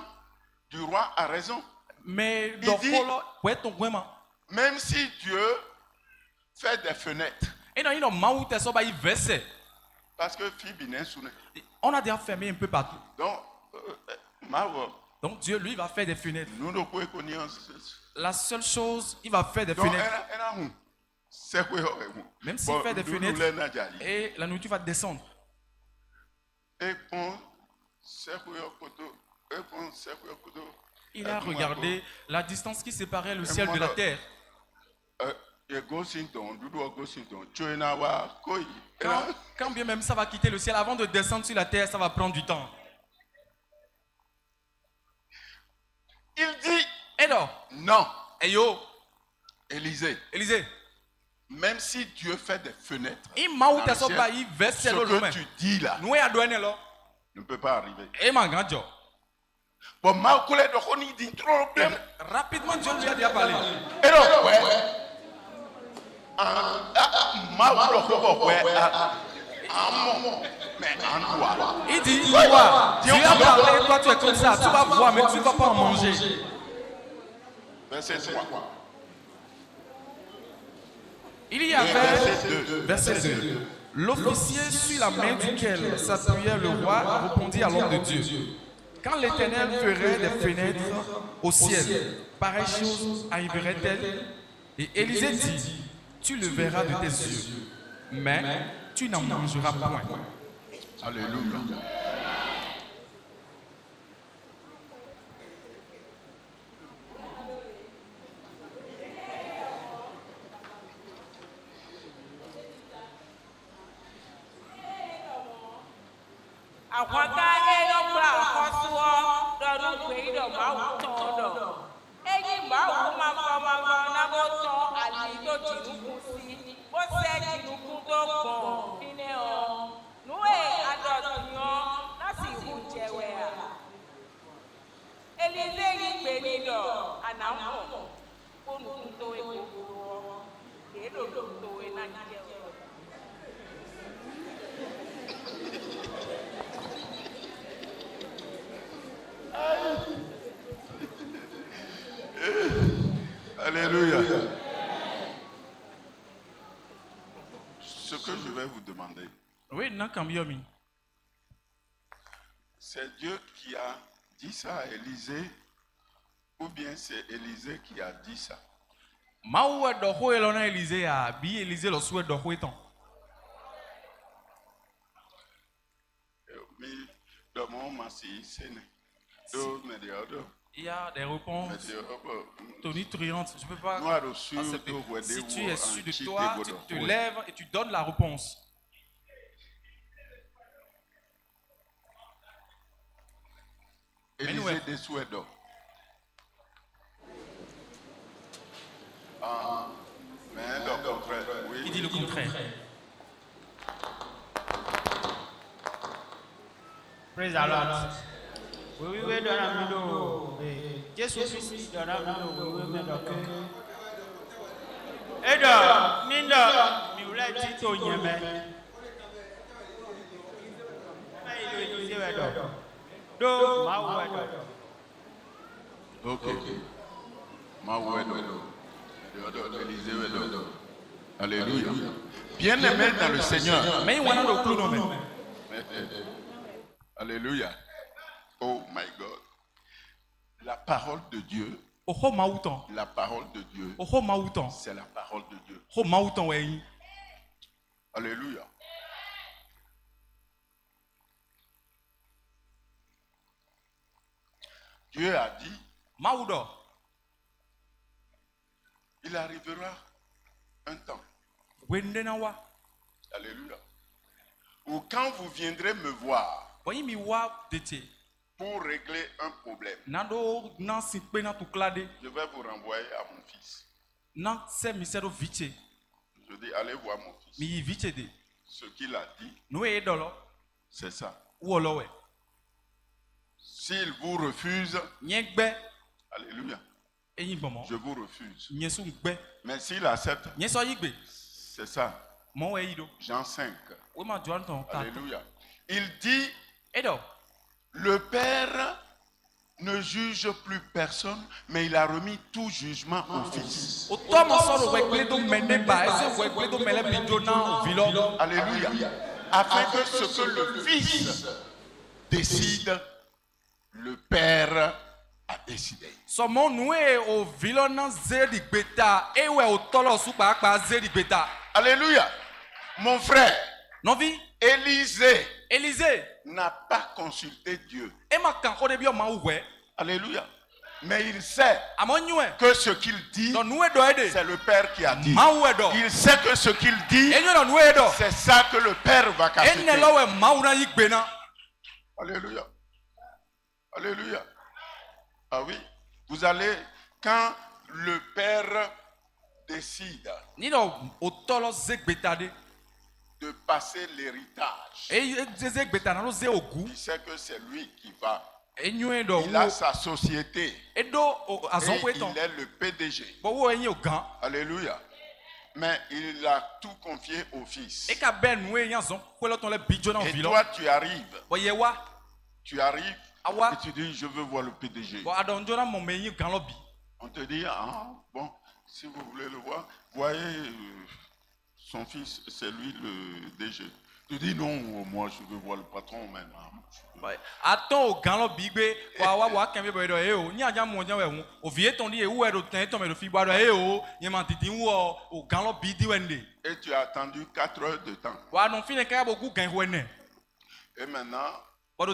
B: du roi a raison.
C: Mais
B: il dit, même si Dieu fait des fenêtres, parce que
C: on a déjà fermé un peu partout.
B: Donc
C: Dieu, lui, va faire des fenêtres. La seule chose, il va faire des fenêtres. Même s'il fait des fenêtres, et la nourriture va descendre. Il a regardé la distance qui séparait le ciel de la terre. Quand bien même ça va quitter le ciel, avant de descendre sur la terre, ça va prendre du temps.
B: Il dit, non. Élisée. Même si Dieu fait des fenêtres, ce que tu dis là ne peut pas arriver. Bon, il dit problème.
C: Rapidement, Dieu lui a dit à parler. Il dit, Dieu a parlé, toi tu es comme ça, tu vas voir, mais tu ne vas pas en manger.
B: Verset 3.
C: Il y avait, verset 2, l'officier sur la main duquel s'appuyait le roi répondit à l'homme de Dieu. Quand l'Éternel ferait des fenêtres au ciel, pareille chose arriverait-elle? Et Élisée dit, tu le verras de tes yeux, mais tu n'en mangeras point.
B: Alléluia. Alléluia. Ce que je vais vous demander, c'est Dieu qui a dit ça à Élisée, ou bien c'est Élisée qui a dit ça?
C: Il y a des réponses tonitruantes. Je ne peux pas accepter. Si tu es sûr de toi, tu te lèves et tu donnes la réponse.
B: Élisée des souhaits d'or. Mais le contraire, oui.
C: Il dit le contraire.
E: Praise the Lord. Oui, dans la vidéo. Jésus Christ dans la vidéo. Oui, Edo, Minda, mi voulais dire tout nyeme. Do, ma wedo.
B: Ok. Ma wedo. Élisée wedo. Alléluia. Bien aimé dans le Seigneur.
C: Mais il y a un autre nom.
B: Alléluia. Oh my God. La parole de Dieu. La parole de Dieu. C'est la parole de Dieu. Alléluia. Dieu a dit, il arrivera un temps. Alléluia. Ou quand vous viendrez me voir pour régler un problème, je vais vous renvoyer à mon fils. Je dis, allez voir mon fils. Ce qu'il a dit, c'est ça. S'il vous refuse, alléluia, je vous refuse. Mais s'il accepte, c'est ça. Jean 5. Alléluia. Il dit, le Père ne juge plus personne, mais il a remis tout jugement au Fils. Alléluia. Afin que ce que le Fils décide, le Père a décidé. Alléluia. Mon frère, Élisée n'a pas consulté Dieu. Alléluia. Mais il sait que ce qu'il dit, c'est le Père qui a dit. Il sait que ce qu'il dit, c'est ça que le Père va accepter. Alléluia. Alléluia. Ah oui. Vous allez, quand le père décide de passer l'héritage, il sait que c'est lui qui va. Il a sa société et il est le PDG. Alléluia. Mais il a tout confié au fils. Et toi, tu arrives. Et tu dis, je veux voir le PDG. On te dit, ah, bon, si vous voulez le voir, voyez son fils, c'est lui le DG. Tu dis, non, moi je veux voir le patron maintenant. Attends au grand bigbe, et tu as attendu 4 heures de temps. Et maintenant, on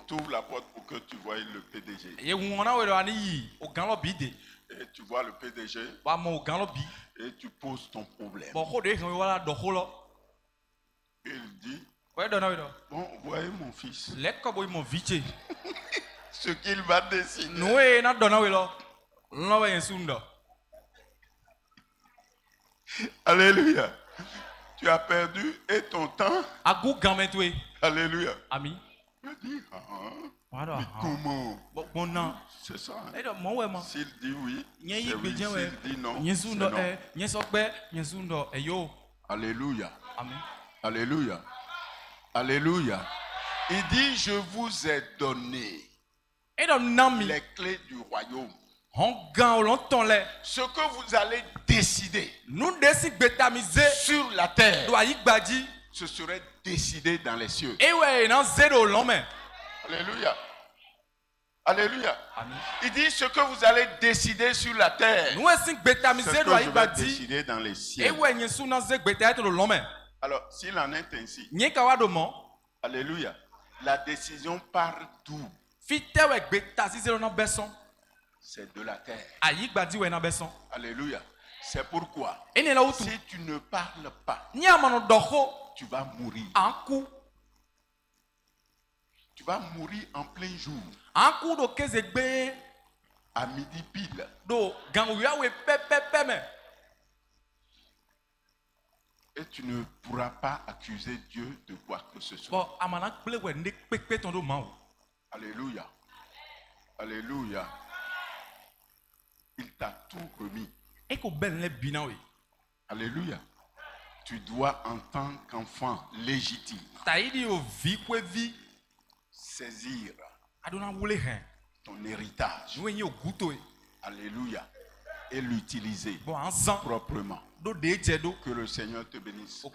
B: t'ouvre la porte pour que tu voies le PDG. Et tu vois le PDG et tu poses ton problème. Il dit, bon, voyez mon fils. Ce qu'il va décider. Alléluia. Tu as perdu et ton temps. Alléluia. Amen. Il dit, mais comment? C'est ça. Hein? S'il dit oui, c'est oui. S'il dit non, c'est non. Alléluia. Amen. Alléluia. Alléluia. Il dit, je vous ai donné les clés du royaume. Ce que vous allez décider sur la terre, ce serait décidé dans les cieux. Alléluia. Alléluia. Amen. Il dit, ce que vous allez décider sur la terre, c'est ce que je vais décider dans les cieux. Alors, s'il en est ainsi, alléluia, la décision part d'où? C'est de la terre. Alléluia. C'est pourquoi, si tu ne parles pas, tu vas mourir. Tu vas mourir en plein jour. À midi pile. Et tu ne pourras pas accuser Dieu de quoi que ce soit. Alléluia. Alléluia. Il t'a tout remis. Alléluia. Tu dois en tant qu'enfant légitime saisir ton héritage. Alléluia. Et l'utiliser proprement. Que le Seigneur te bénisse.